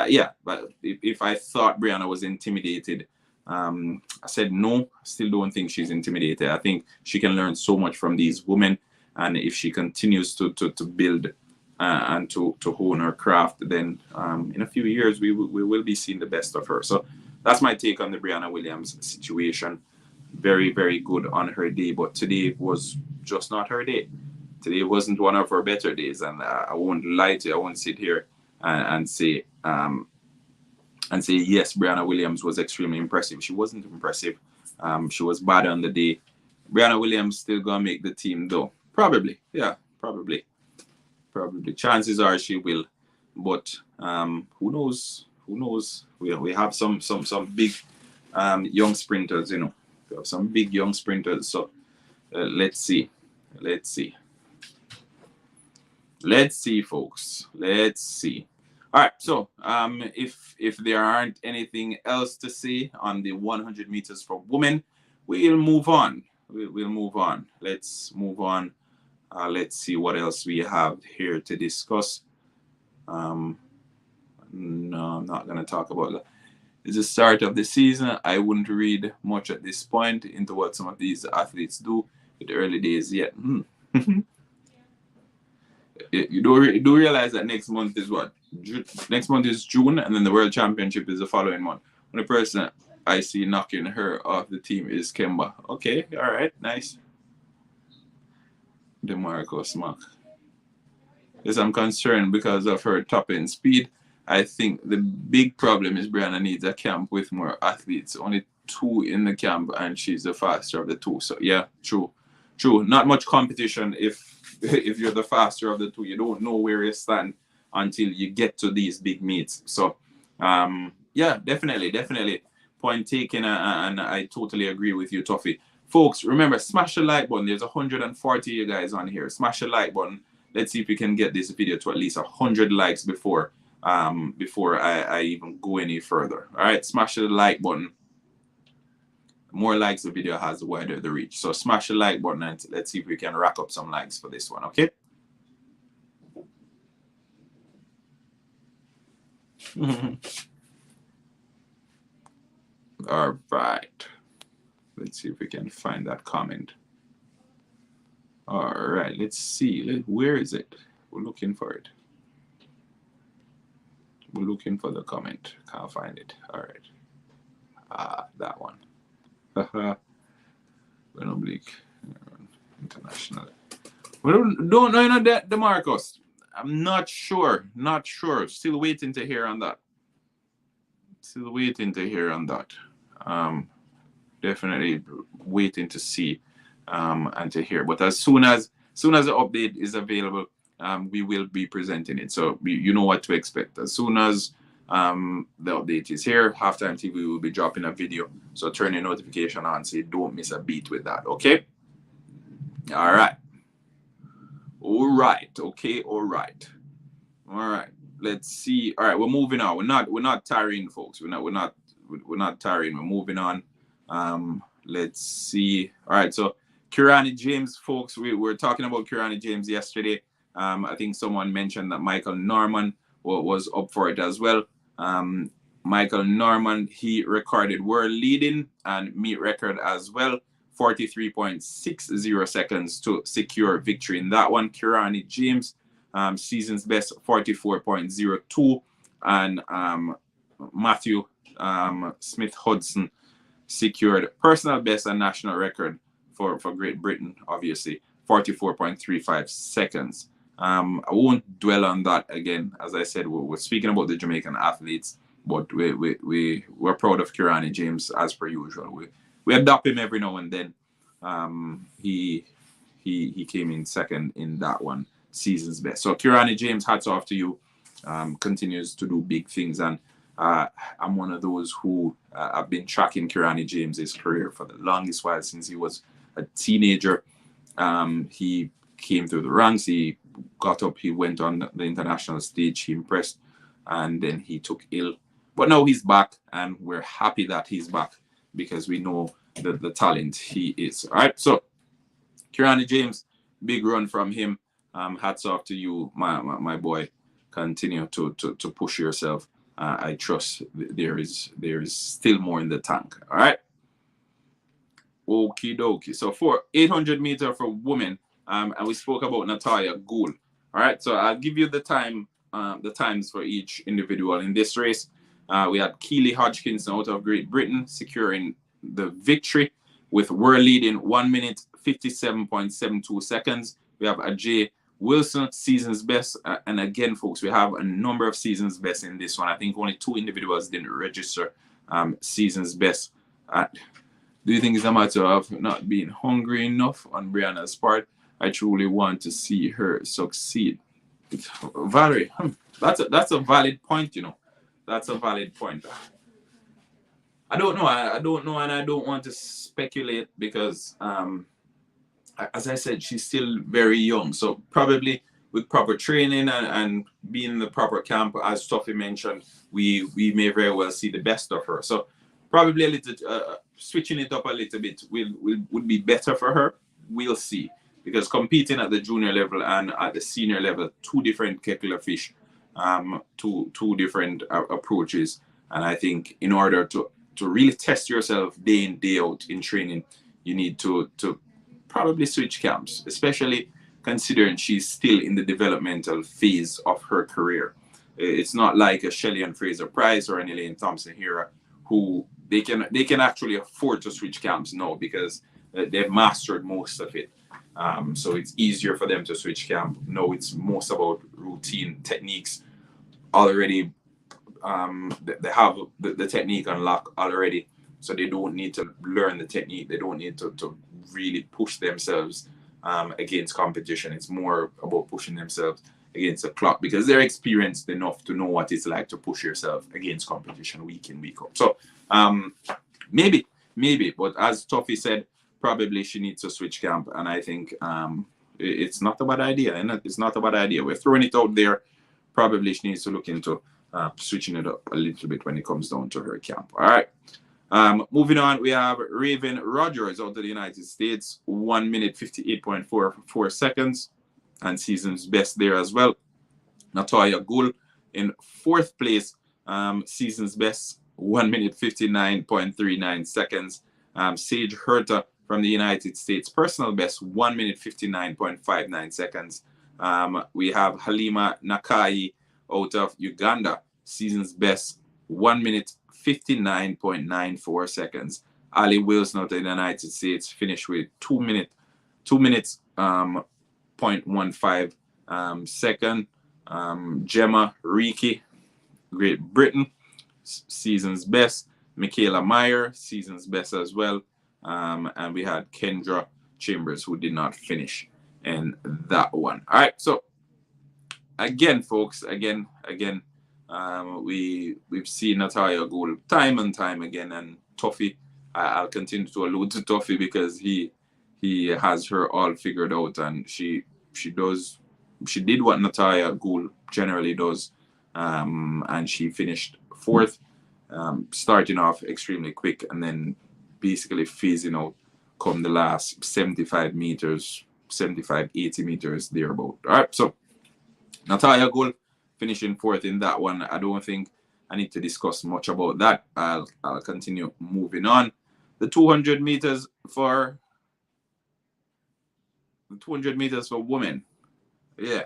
Yeah, but if I thought Brianna was intimidated, I said no. I still don't think she's intimidated. I think she can learn so much from these women, and if she continues to build and to hone her craft, then in a few years we will be seeing the best of her. So that's my take on the Brianna Williams situation. Very, very good on her day, but today was just not her day. Today wasn't one of her better days, and I won't lie to you. I won't sit here and say yes, Brianna Williams was extremely impressive. She wasn't impressive. She was bad on the day. Brianna Williams still gonna make the team though. Probably, yeah, probably. Chances are she will, but who knows? We have some big young sprinters, you know. We have some big young sprinters. So let's see, folks. Let's see. All right, so if there aren't anything else to say on the 100 meters for women, we'll move on. We'll move on. Let's move on. Let's see what else we have here to discuss. No, I'm not going to talk about that. It's the start of the season. I wouldn't read much at this point into what some of these athletes do in the early days yet. You do realize that next month is what? Next month is June, and then the World Championship is the following month. And the person I see knocking her off the team is Kemba. Okay, all right, nice. DeMarcus Mack. Yes, I'm concerned because of her top end speed. I think the big problem is Brianna needs a camp with more athletes. Only 2 in the camp, and she's the faster of the 2. So yeah, true. Not much competition if you're the faster of the 2. You don't know where you stand until you get to these big meets. So yeah, definitely. Point taken, and I totally agree with you, Tuffy. Folks, remember, smash the like button. There's 140 of you guys on here. Smash the like button. Let's see if we can get this video to at least 100 likes before before I even go any further. All right, smash the like button. The more likes the video has, the wider the reach. So smash the like button and let's see if we can rack up some likes for this one, okay? All right. Let's see if we can find that comment. All right, let's see. Where is it? We're looking for it. We're looking for the comment. Can't find it. All right. That one. Ben Oblique International. We don't know that, DeMarcus. I'm not sure. Not sure. Still waiting to hear on that. Still waiting to hear on that. Definitely waiting to see and to hear. But as soon as the update is available, we will be presenting it. So you know what to expect. As soon as the update is here, Halftime TV will be dropping a video. So turn your notification on so you don't miss a beat with that. Okay? All right. All right. Okay. All right. All right. Let's see. All right. We're moving on. We're not tiring, folks. We're not tiring. We're moving on. Let's see. All right. So Kirani James, folks, we were talking about Kirani James yesterday. I think someone mentioned that Michael Norman was up for it as well. Michael Norman, he recorded world leading and meet record as well. 43.60 seconds to secure victory in that one. Kirani James, season's best 44.02, and Matthew Smith Hudson secured personal best and national record for Great Britain, obviously 44.35 seconds. I won't dwell on that again. As I said, we're speaking about the Jamaican athletes, but we're proud of Kirani James as per usual. We adopt him every now and then. He came in second in that one, season's best. So Kirani James, hats off to you. Continues to do big things, and I'm one of those who have been tracking Kirani James's career for the longest while since he was a teenager. He came through the ranks. He got up. He went on the international stage. He impressed, and then he took ill. But now he's back, and we're happy that he's back because we know the talent he is. All right, so Kirani James, big run from him. Hats off to you, my boy. Continue to push yourself. I trust there is still more in the tank. All right. Okie dokie. So for 800 meter for women, and we spoke about Natalia Gould. All right. So I'll give you the times for each individual in this race. We had Keely Hodgkinson out of Great Britain securing the victory with world leading 1 minute 57.72 seconds. We have Ajay Wilson, season's best. And again, folks, we have a number of season's best in this one. I think only 2 individuals didn't register season's best. Do you think it's a matter of not being hungry enough on Brianna's part? I truly want to see her succeed. Valerie, that's a valid point, you know. That's a valid point. I don't know. I don't know, and I don't want to speculate because, as I said, she's still very young. So probably with proper training and being in the proper camp, as Tuffy mentioned, we may very well see the best of her. So probably a little switching it up a little bit would be better for her. We'll see, because competing at the junior level and at the senior level, 2 different kettle of fish, 2 different approaches. And I think in order to really test yourself day in, day out in training, you need to probably switch camps, especially considering she's still in the developmental phase of her career. It's not like a Shelley and Fraser Price or an Elaine Thompson here, who they can actually afford to switch camps now because they've mastered most of it. So it's easier for them to switch camp. No, it's most about routine techniques already. They have the technique unlocked already, so they don't need to learn the technique. They don't need to really push themselves against competition. It's more about pushing themselves against the clock because they're experienced enough to know what it's like to push yourself against competition week in, week out. So maybe, but as Tuffy said, probably she needs to switch camp, and I think it's not a bad idea. And it's not a bad idea. We're throwing it out there. probably she needs to look into switching it up a little bit when it comes down to her camp. All right. Moving on, we have Raven Rogers out of the United States, 1 minute 58.44 seconds, and season's best there as well. Natalia Gul in 4th place, season's best, 1 minute 59.39 seconds. Sage Herta from the United States, personal best, 1 minute 59.59 seconds. We have Halima Nakai out of Uganda, season's best, 1 minute 59.94 seconds. Ali Wilson out of the United States finished with 2 minutes 0.15 second. Gemma Reiki, Great Britain, season's best. Michaela Meyer, season's best as well. And we had Kendra Chambers, who did not finish in that one. All right, so again, folks, we've seen Natalia Gould time and time again, and Tuffy, I'll continue to allude to Tuffy because he has her all figured out, and she did what Natalia Gould generally does, and she finished 4th, starting off extremely quick and then basically phasing out come the last 75 meters, 75, 80 meters thereabout. All right, so Natalia Gould finishing 4th in that one. I don't think I need to discuss much about that. I'll continue moving on. The 200 meters for women. Yeah,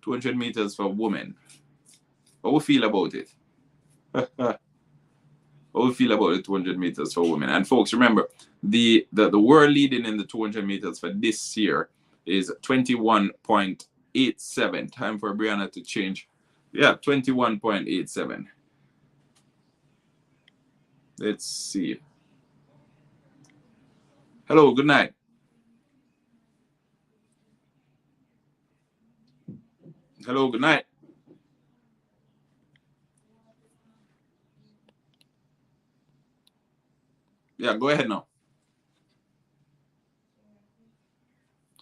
200 meters for women. How we feel about it? How we feel about the 200 meters for women? And folks, remember, the world leading in the 200 meters for this year is 21.87. Time for Brianna to change. Yeah, 21.87. Let's see. Hello, good night. Hello, good night. Yeah, go ahead now.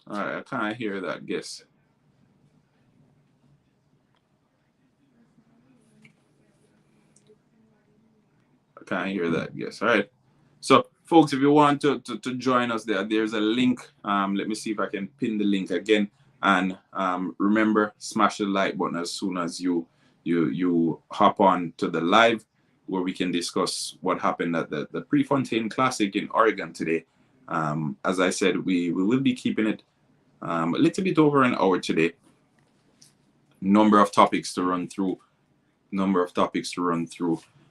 All right, I can't hear that guess. I can't hear that guess. All right. So, folks, if you want to join us there's a link. Let me see if I can pin the link again. And remember, smash the like button as soon as you hop on to the live, where we can discuss what happened at the Prefontaine Classic in Oregon today. As I said, we will be keeping it a little bit over an hour today. Number of topics to run through.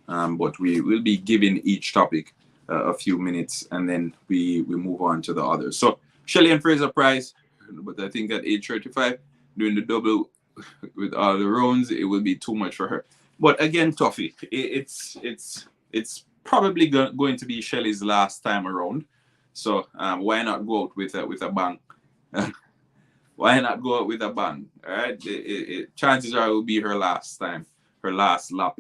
But we will be giving each topic a few minutes, and then we move on to the others. So Shelly and Fraser Price, but I think at age 35, doing the double with all the rounds, it will be too much for her. But again, Tuffy, it's probably going to be Shelly's last time around. So why not go out with a bang? Why not go out with a bang? All right, chances are it will be her last time, her last lap.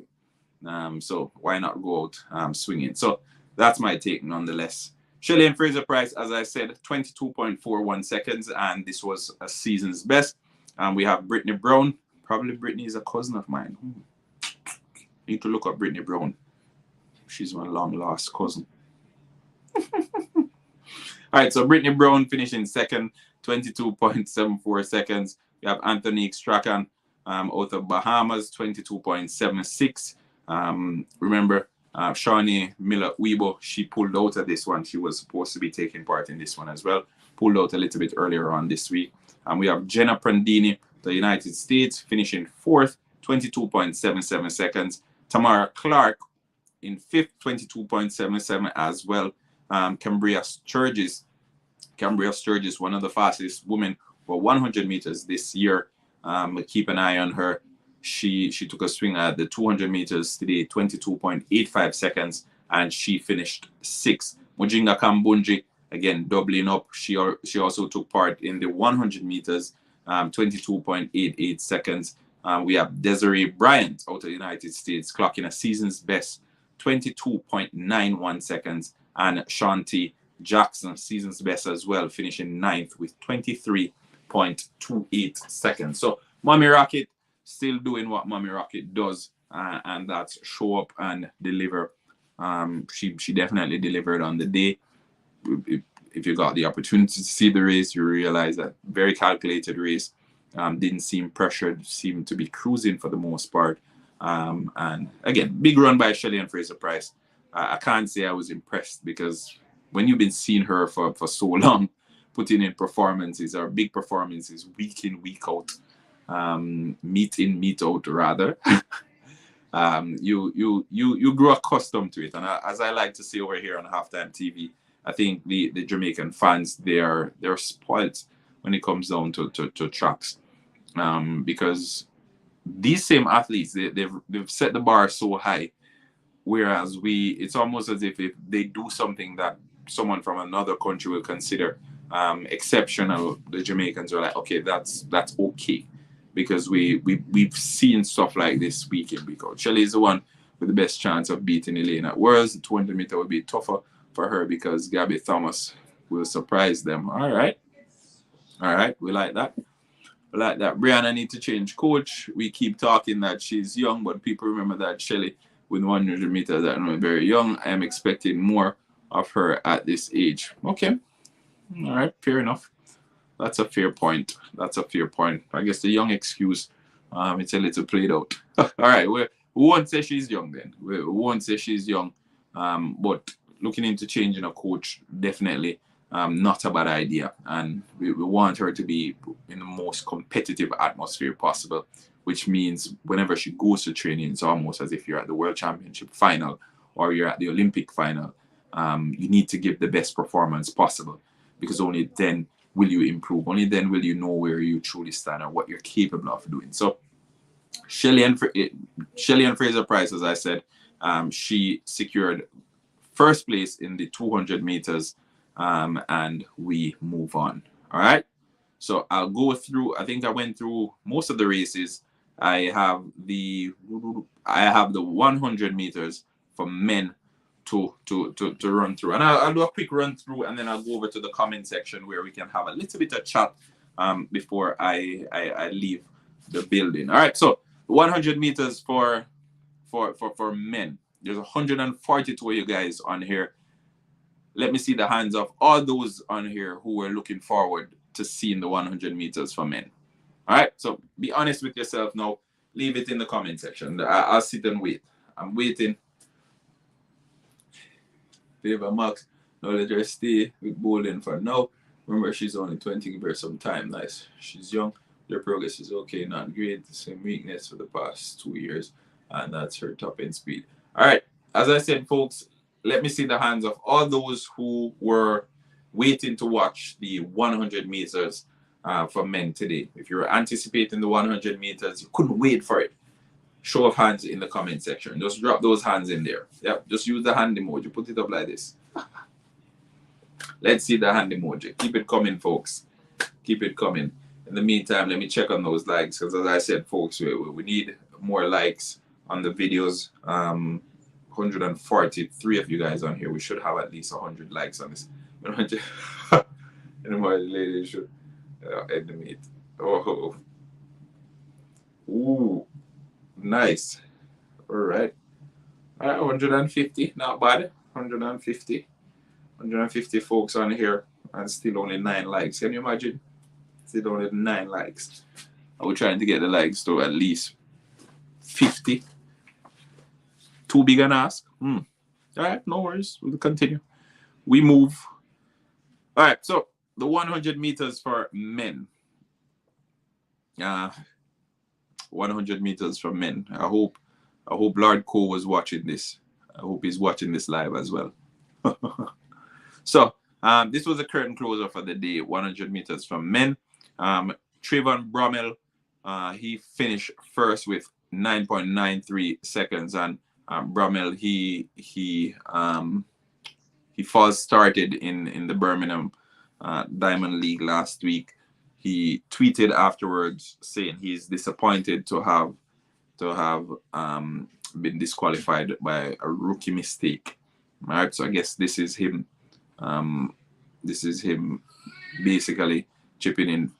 So why not go out swinging? So that's my take nonetheless. Shelly and Fraser Price, as I said, 22.41 seconds, and this was a season's best. We have Brittany Brown. Probably Brittany is a cousin of mine. Need to look up Brittany Brown. She's my long-lost cousin. All right, so Brittany Brown finishing second, 22.74 seconds. We have Anthony Strachan out of Bahamas, 22.76. Remember, Shawnee Miller-Weibo, she pulled out of this one. She was supposed to be taking part in this one as well. Pulled out a little bit earlier on this week. And we have Jenna Prandini, the United States, finishing 4th, 22.77 seconds. Tamara Clark in 5th, 22.77 as well. Cambria Sturgis, one of the fastest women for 100 meters this year. Keep an eye on her. She took a swing at the 200 meters today, 22.85 seconds, and she finished 6th. Mujinga Kambunji, again, doubling up. She also took part in the 100 meters, 22.88 seconds. We have Desiree Bryant out of the United States, clocking a season's best, 22.91 seconds. And Shanti Jackson, season's best as well, finishing 9th with 23.28 seconds. So, Mommy Rocket, still doing what Mommy Rocket does, and that's show up and deliver. She definitely delivered on the day. If you got the opportunity to see the race, you realize that very calculated race. Didn't seem pressured, seemed to be cruising for the most part. And again, big run by Shelly and Fraser Price. I can't say I was impressed, because when you've been seeing her for so long, putting in performances or big performances week in, week out, meet in, meet out rather, you grow accustomed to it. And as I like to say over here on Halftime TV, I think the Jamaican fans, they're spoiled when it comes down to tracks, because these same athletes, they've set the bar so high, whereas it's almost as if they do something that someone from another country will consider exceptional, the Jamaicans are like, okay, that's okay, because we've seen stuff like this week in, week out. Shelly is the one with the best chance of beating Elaine at Worlds. The 200 meter will be tougher for her because Gabby Thomas will surprise them. All right, we like that. Brianna need to change coach. We keep talking that she's young, but people remember that Shelly with 100 meters that are very young. I am expecting more of her at this age. Okay, all right, fair enough. That's a fair point. I guess the young excuse, it's a little played out. All right, we won't say she's young then. We won't say she's young. But looking into changing a coach, definitely not a bad idea. And we want her to be in the most competitive atmosphere possible, which means whenever she goes to training, it's almost as if you're at the World Championship final or you're at the Olympic final. You need to give the best performance possible, because only then will you improve. Only then will you know where you truly stand and what you're capable of doing. So Shelly and Fraser Price, as I said, she secured first place in the 200 meters, and we move on. All right. So I'll go through. I think I went through most of the races. I have the 100 meters for men to run through, and I'll do a quick run through, and then I'll go over to the comment section where we can have a little bit of chat before I leave the building. All right, so 100 meters for men. There's 142 of you guys on here. Let me see the hands of all those on here who were looking forward to seeing the 100 meters for men. All right, so be honest with yourself now. Leave it in the comment section. I'll sit and wait. I'm waiting. Favor Max, now let her stay with bowling for now. Remember, she's only 20, give her some time. Nice. She's young. Their progress is okay, not great. The same weakness for the past 2 years, and that's her top end speed. All right, as I said, folks, let me see the hands of all those who were waiting to watch the 100 meters for men today. If you were anticipating the 100 meters, you couldn't wait for it. Show of hands in the comment section. Just drop those hands in there. Yep, just use the hand emoji. Put it up like this. Let's see the hand emoji. Keep it coming, folks. Keep it coming. In the meantime, let me check on those likes, because as I said, folks, we need more likes on the videos. 143 of you guys on here. We should have at least 100 likes on this. Anymore, ladies should end the meet. Oh, ooh. Nice. All right. 150, not bad. 150 folks on here, and still only 9 likes. Can you imagine? Still only 9 likes. I was trying to get the likes to at least 50. Too big an ask. All right, no worries. We'll continue. We move. All right, so the 100 meters for men. 100 meters for men. I hope Lord Cole was watching this. I hope he's watching this live as well. So this was a curtain closer for the day. 100 meters for men. Trayvon Bromell, he finished first with 9.93 seconds, and Bromell he false started in the Birmingham Diamond League last week. He tweeted afterwards saying he's disappointed to have been disqualified by a rookie mistake. All right, so I guess this is him. This is him basically chipping in,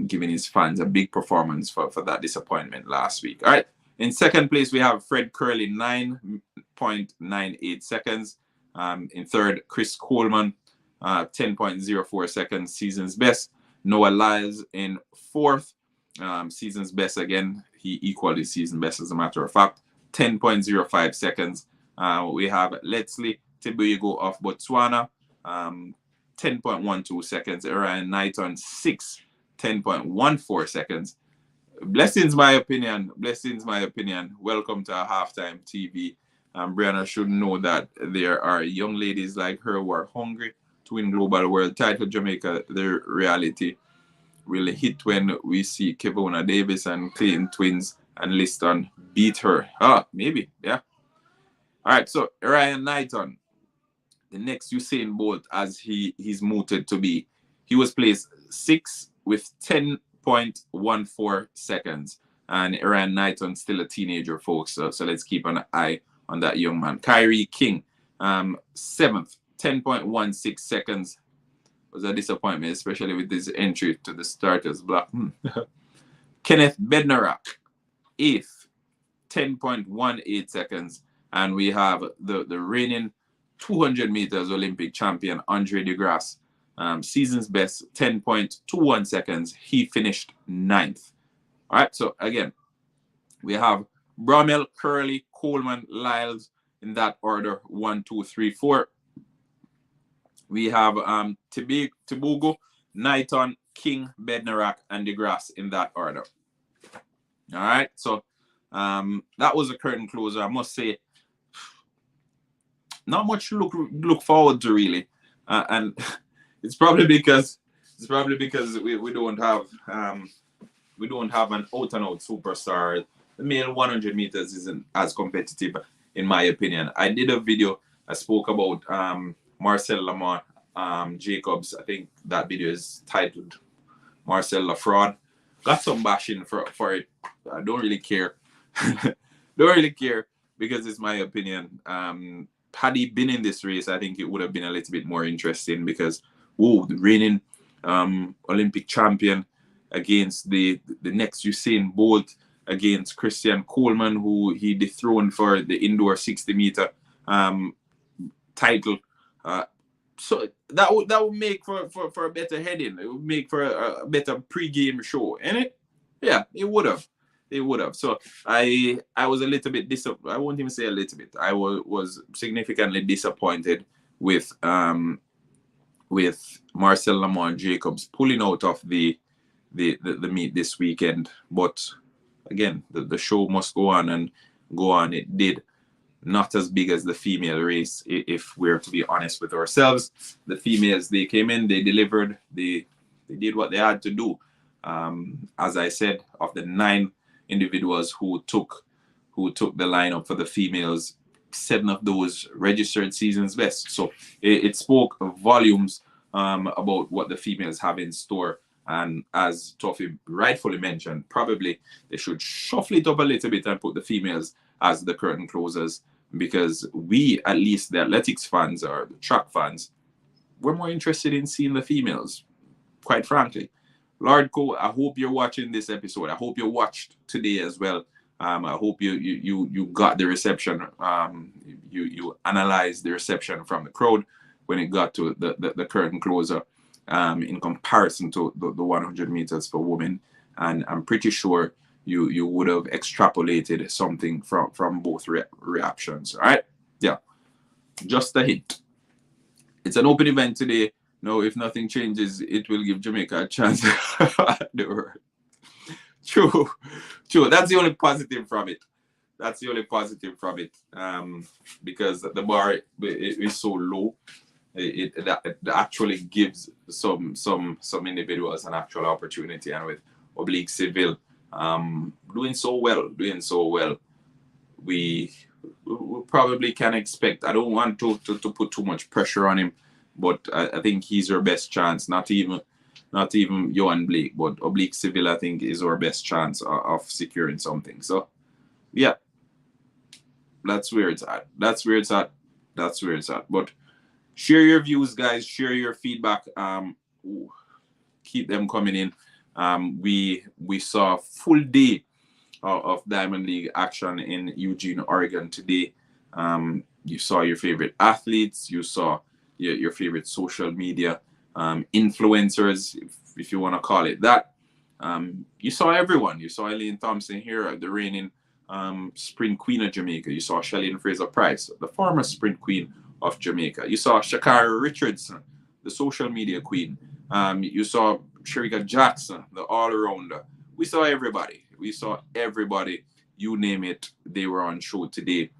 giving his fans a big performance for that disappointment last week. All right. In second place, we have Fred Curley, 9.98 seconds. In third, Chris Coleman, 10.04 seconds, season's best. Noah Lyles in fourth, season's best again. He equaled his season best, as a matter of fact, 10.05 seconds. We have Leslie Tebogo of Botswana, 10.12 seconds. Ryan Knighton, 10.14 seconds. Blessings, my opinion. Blessings, my opinion. Welcome to our Halftime TV. Brianna should know that there are young ladies like her who are hungry to win global world title. Jamaica, their reality really hit when we see Kevona Davis and Clayton Twins and Liston beat her. Maybe, yeah. All right, so Ryan Knighton, the next Usain Bolt, as he's mooted to be. He was placed 6th with 10.14 seconds. And Ryan Knighton, still a teenager, folks. So let's keep an eye on that young man. Kyrie King, 7th, 10.16 seconds. Was a disappointment, especially with his entry to the starters block. Kenneth Bednarak, 8th, 10.18 seconds. And we have the reigning 200 meters Olympic champion, Andre DeGrasse, season's best, 10.21 seconds. He finished 9th. All right, so again, we have Bromell, Curley, Coleman, Lyles in that order, 1, 2, 3, 4. We have Tebogo, Knighton, King, Bednarak, and DeGrasse in that order. All right, so that was a curtain closer. I must say, not much to look forward to, really, and it's probably because we don't have an out and out superstar. The male 100 meters isn't as competitive, in my opinion. I did a video. I spoke about Marcel Lamont Jacobs. I think that video is titled Marcel LaFraud. Got some bashing for it. I don't really care. Don't really care, because it's my opinion. Had he been in this race, I think it would have been a little bit more interesting, because the reigning Olympic champion against the next Usain Bolt, against Christian Coleman, who he dethroned for the indoor 60-meter title. So that would make for a better heading. It would make for a better pre-game show, innit? Yeah, it would have. It would have. So I was a little bit disappointed. I won't even say a little bit. I was significantly disappointed with Marcel Lamont Jacobs pulling out of the meet this weekend. But again, the show must go on, and go on. It did. Not as big as the female race, if we're to be honest with ourselves. The females, they came in, they delivered, they did what they had to do. As I said, of the 9 individuals who took the lineup for the females, 7 of those registered season's best. So it spoke volumes about what the females have in store. And as Toffee rightfully mentioned, probably they should shuffle it up a little bit and put the females as the curtain closers, because we, at least the athletics fans or the track fans, we're more interested in seeing the females, quite frankly. Lord Co, I hope you're watching this episode. I hope you watched today as well. I hope you got the reception. You analyzed the reception from the crowd when it got to the curtain closer in comparison to the 100 meters for women. And I'm pretty sure you would have extrapolated something from both reactions. All right? Yeah. Just a hint. It's an open event today. No, if nothing changes, it will give Jamaica a chance. True. That's the only positive from it. Because the bar is so low. It actually gives some individuals an actual opportunity, and with Oblique Civil doing so well, we probably can expect. I don't want to put too much pressure on him, but I think he's our best chance. Not even Johan Blake, but Oblique Civil, I think, is our best chance of securing something. So yeah, that's where it's at. But share your views, guys. Share your feedback. keep them coming in. We saw a full day of Diamond League action in Eugene, Oregon today. You saw your favorite athletes, you saw your favorite social media influencers, if you want to call it that. You saw everyone. You saw Elaine Thompson here, the reigning sprint queen of Jamaica. You saw Shalane Fraser-Price, the former sprint queen of Jamaica. You saw Shakara Richardson, the social media queen. You saw Sherika Jackson, the all-arounder. We saw everybody. We saw everybody. You name it, they were on show today,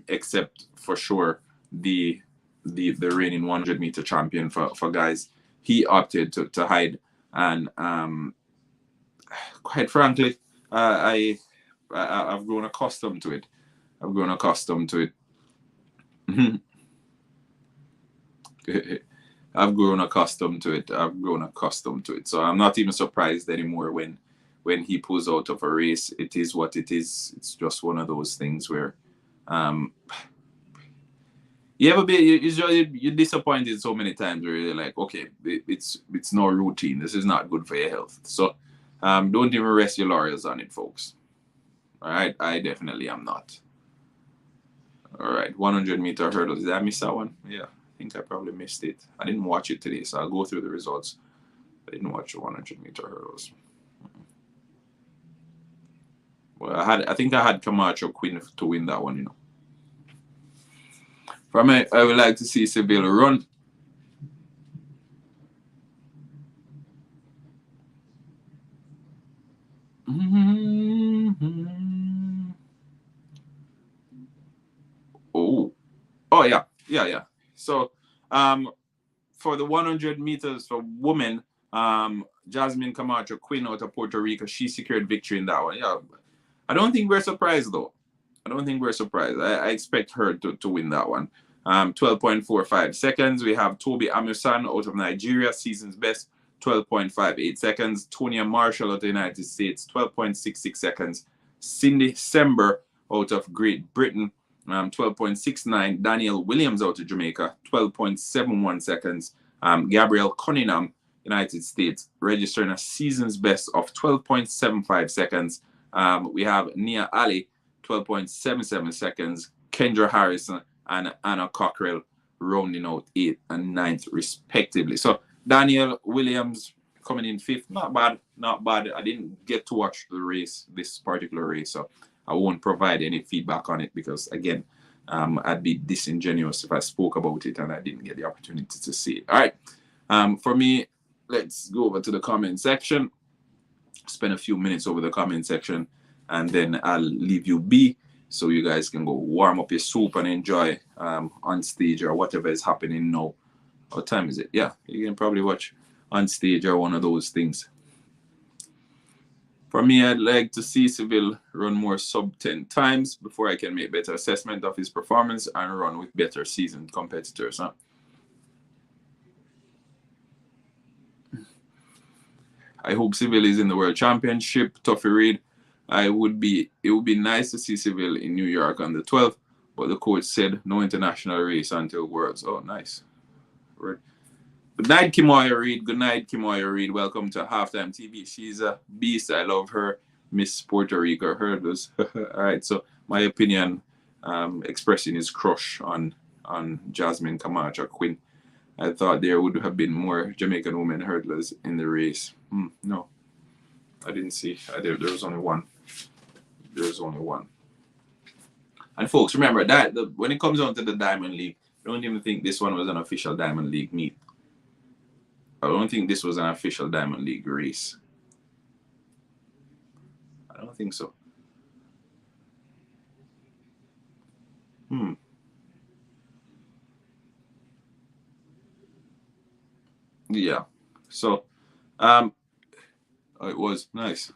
except for sure the reigning 100-meter champion for guys. He opted to hide, and quite frankly, I've grown accustomed to it. I've grown accustomed to it. I've grown accustomed to it. I've grown accustomed to it. So I'm not even surprised anymore when he pulls out of a race. It is what it is. It's just one of those things where you ever be you're disappointed so many times where you're like, okay, it's no routine. This is not good for your health. So don't even rest your laurels on it, folks. All right, I definitely am not. All right, 100-meter hurdles. Did I miss that one? Yeah, I think I probably missed it. I didn't watch it today, so I'll go through the results. I didn't watch the 100-meter hurdles. Well, I think I had Camacho Quinn to win that one, you know. For me, I would like to see Seville run. Oh yeah. So for the 100 meters for women, Jasmine Camacho Quinn out of Puerto Rico, she secured victory in that one. Yeah, I don't think we're surprised though. I don't think we're surprised. I expect her to win that one. 12.45 seconds. We have Toby Amusan out of Nigeria, season's best, 12.58 seconds. Tonya Marshall out of the United States, 12.66 seconds. Cindy Sember out of Great Britain, 12.69. Daniel Williams out of Jamaica, 12.71 seconds. Gabrielle Cunningham, United States, registering a season's best of 12.75 seconds. We have Nia Ali, 12.77 seconds. Kendra Harrison and Anna Cockrell rounding out 8th and 9th respectively. So Daniel Williams coming in 5th. Not bad. I didn't get to watch the race, this particular race, so I won't provide any feedback on it because, again, I'd be disingenuous if I spoke about it and I didn't get the opportunity to see it. All right. For me, let's go over to the comment section. Spend a few minutes over the comment section, and then I'll leave you be so you guys can go warm up your soup and enjoy on stage or whatever is happening now. What time is it? Yeah, you can probably watch on stage or one of those things. For me, I'd like to see Seville run more sub 10 times before I can make better assessment of his performance and run with better seasoned competitors. Huh? I hope Seville is in the World Championship. Tuffy Reid. It would be nice to see Seville in New York on the 12th, but the coach said no international race until Worlds. Oh, nice. Good night, Kimoya Reid. Good night, Kimoya Reid. Welcome to Halftime TV. She's a beast. I love her. Miss Puerto Rico hurdles. All right, so my opinion, expressing his crush on Jasmine Camacho Quinn. I thought there would have been more Jamaican women hurdlers in the race. No, I didn't see. There was only one. There's only one. And folks, remember that when it comes down to the Diamond League, I don't even think this one was an official Diamond League meet. I don't think this was an official Diamond League race. I don't think so. Yeah. So, it was nice.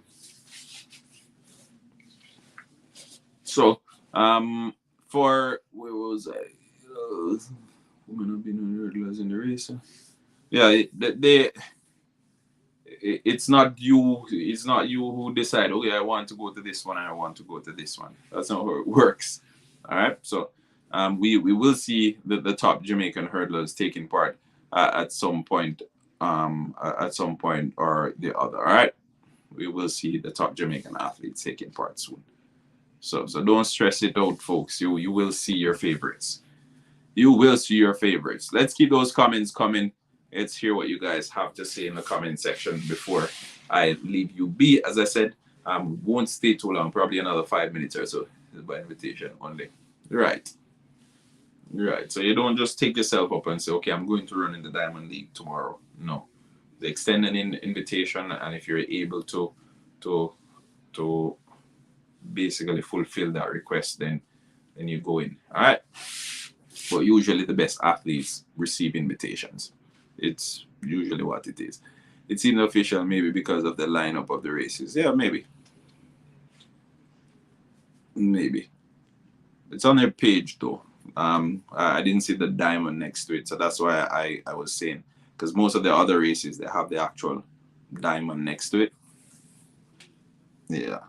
So, for where was I? Women have been hurdlers in the race. Yeah, it's not you. It's not you who decide. Okay, I want to go to this one and I want to go to this one. That's not how it works. All right. So, we will see the top Jamaican hurdlers taking part at some point at some point or the other. All right, we will see the top Jamaican athletes taking part soon. So don't stress it out, folks. You will see your favorites. You will see your favorites. Let's keep those comments coming. Let's hear what you guys have to say in the comment section before I leave you be. As I said, won't stay too long, probably another 5 minutes or so by invitation only. Right. Right. So you don't just take yourself up and say, okay, I'm going to run in the Diamond League tomorrow. No. They extend an invitation, and if you're able to to basically fulfill that request, then you go in. All right. But usually the best athletes receive invitations. It's usually what it is. It's unofficial, maybe because of the lineup of the races. Yeah, maybe. Maybe. It's on their page though. I didn't see the diamond next to it, so that's why I was saying, because most of the other races they have the actual diamond next to it. Yeah.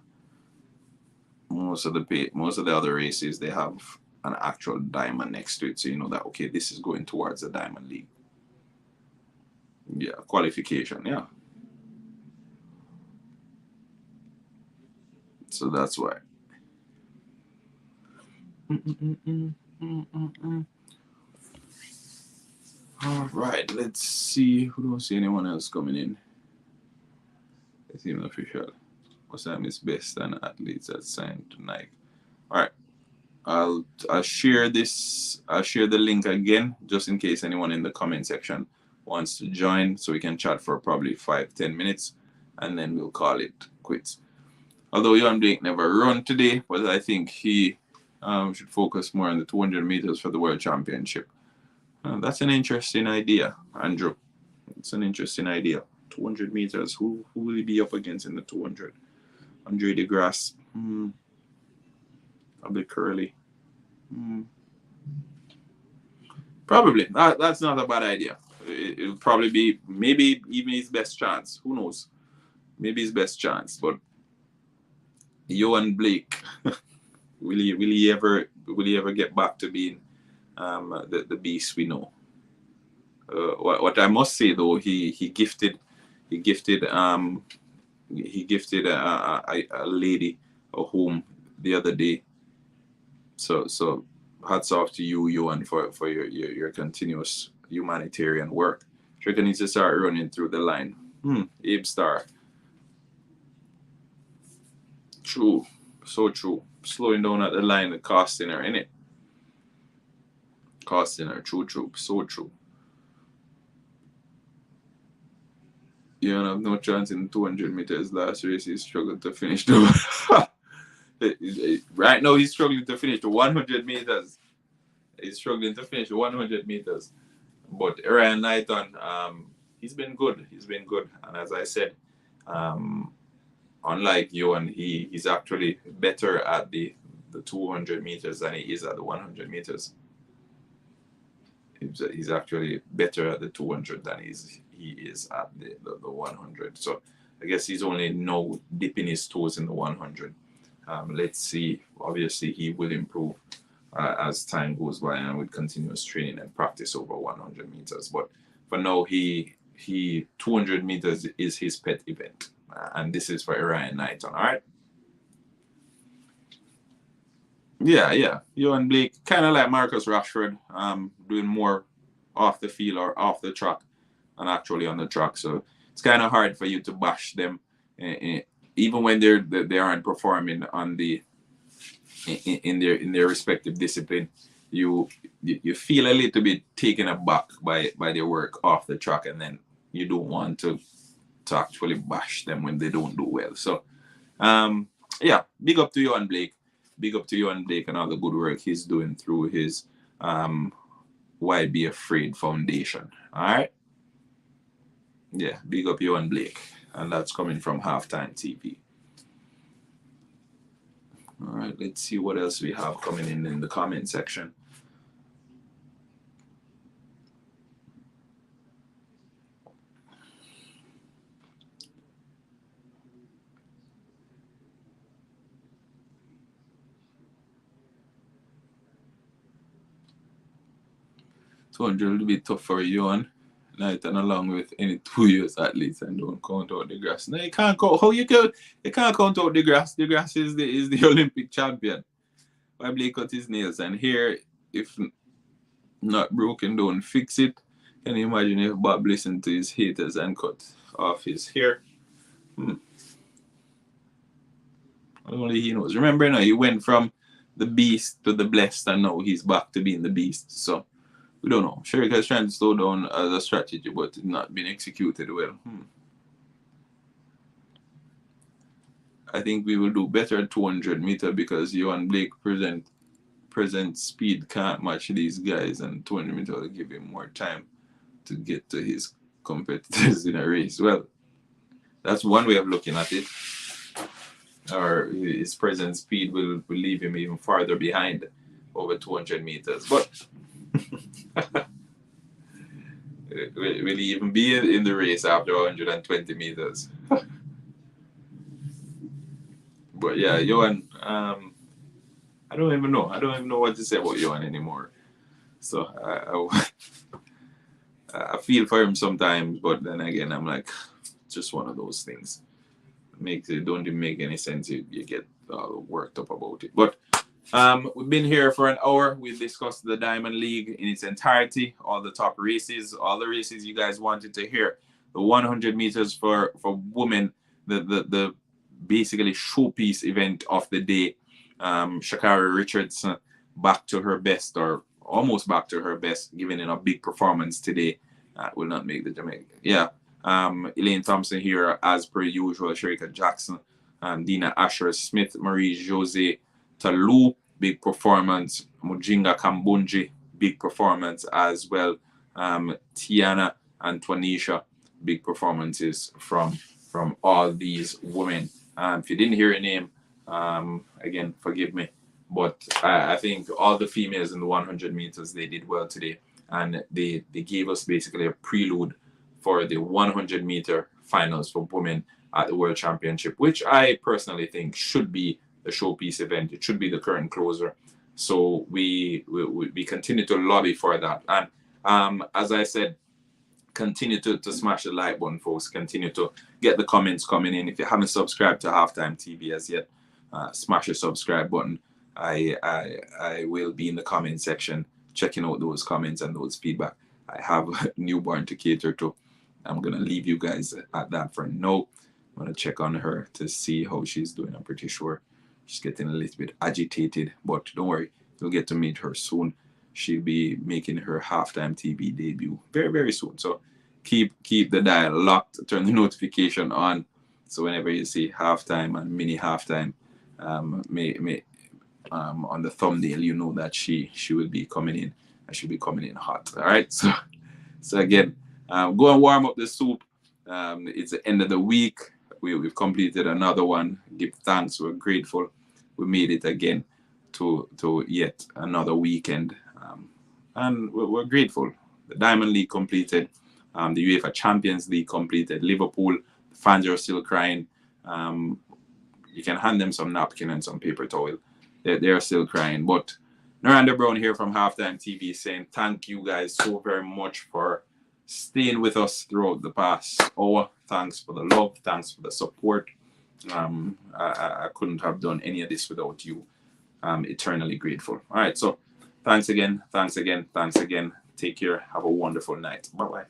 Most of the other races they have an actual diamond next to it, so you know that okay, this is going towards the Diamond League. Yeah, qualification. Yeah. So that's why. All right, let's see. Who don't see anyone else coming in? It's even official. What's that? Miss Best and athletes that signed tonight. All right, I'll share this. I'll share the link again, just in case anyone in the comment section wants to join, so we can chat for probably 5-10 minutes, and then we'll call it quits. Although Johan Blake never run today, but I think he should focus more on the 200 meters for the World Championship. That's an interesting idea, Andrew. It's an interesting idea. 200 meters. Who will he be up against in the 200? Andre DeGrasse. A bit curly. Probably. That's not a bad idea. It'll probably be maybe even his best chance. Who knows? Maybe his best chance. But Johan Blake, will he ever get back to being the beast we know? What I must say though, he gifted a lady a home the other day. So hats off to you, Johan, for your continuous humanitarian work. Trigger needs to start running through the line. Abe Star. True. So true. Slowing down at the line and costing her, innit? Costing her. True. So true. You don't have no chance in 200 meters. Last race, he struggled to finish the. Right now, he's struggling to finish the 100 meters. He's struggling to finish the 100 meters. But Ryan Knighton, he's been good. And as I said, unlike Johan, he's actually better at the 200 meters than he is at the 100 meters. He's actually better at the 200 than he is at the 100. So I guess he's only now dipping his toes in the 100. Let's see. Obviously, he will improve as time goes by and with continuous training and practice over 100 meters. But for now, he 200 meters is his pet event, and this is for Ryan Knighton. All right. Yeah. Johan Blake, kind of like Marcus Rashford, doing more off the field or off the track and actually on the track. So it's kind of hard for you to bash them, even when they aren't performing on the in their respective discipline. You feel a little bit taken aback by their work off the track, and then you don't want to actually bash them when they don't do well. So yeah, big up to Johan Blake. Big up to Johan Blake and all the good work he's doing through his Why Be Afraid Foundation. All right? Yeah, big up Johan Blake. And that's coming from HalftimeTv. All right, let's see what else we have coming in the comment section. So a little bit tough for Johan. night and along with any 2 years athletes and don't count out the grass. No, you can't count. How you can't count out the grass? The grass is the Olympic champion. Why Blake cut his nails and here, if not broken, don't fix it. Can you imagine if Bob listened to his haters and cut off his hair? Only he knows. Remember now, he went from the beast to the blessed and now he's back to being the beast. So we don't know. Sherika is trying to slow down as a strategy, but it's not been executed well. I think we will do better at 200 meter because Johan Blake present speed can't match these guys, and 200 meter will give him more time to get to his competitors in a race. Well, that's one way of looking at it. Or his present speed will leave him even farther behind over 200 meters. But will he even be in the race after 120 meters? But yeah, Johan, I don't even know. I don't even know what to say about Johan anymore. So I feel for him sometimes, but then again, I'm like, just one of those things. Don't even make any sense. You get worked up about it. But we've been here for an hour. We've discussed the Diamond League in its entirety, all the top races, all the races you guys wanted to hear. The 100 meters for women, the basically showpiece event of the day. Sha'Carri Richardson back to her best, or almost back to her best, giving in a big performance today. Will not make the Jamaica. Yeah. Elaine Thompson here, as per usual. Sherika Jackson, Dina Asher Smith, Marie Jose Talou, big performance. Mujinga Kambunji, big performance as well. Tiana and Twanisha, big performances from all these women. If you didn't hear a name, again, forgive me. But I think all the females in the 100 meters, they did well today. And they gave us basically a prelude for the 100 meter finals for women at the World Championship, which I personally think should be the showpiece event. It should be the current closer. So we continue to lobby for that. And as I said, continue to smash the like button, folks. Continue to get the comments coming in. If you haven't subscribed to Halftime TV as yet, smash the subscribe button. I will be in the comment section checking out those comments and those feedback. I have a newborn to cater to. I'm going to leave you guys at that for now. I'm going to check on her to see how she's doing. I'm pretty sure she's getting a little bit agitated, but don't worry. You'll get to meet her soon. She'll be making her Halftime TV debut very, very soon. So keep the dial locked. Turn the notification on. So whenever you see Halftime and mini Halftime, on the thumbnail, you know that she will be coming in. And she'll be coming in hot. All right. So again, go and warm up the soup. It's the end of the week. We've completed another one. Give thanks. We're grateful. We made it again to yet another weekend. And we're grateful. The Diamond League completed. The UEFA Champions League completed. Liverpool, the fans are still crying. You can hand them some napkin and some paper towel. They're still crying. But Naranda Brown here from Halftime TV saying thank you guys so very much for staying with us throughout the past hour. Thanks for the love. Thanks for the support. I couldn't have done any of this without you. I'm eternally grateful. All right, so thanks again. Take care. Have a wonderful night. Bye-bye.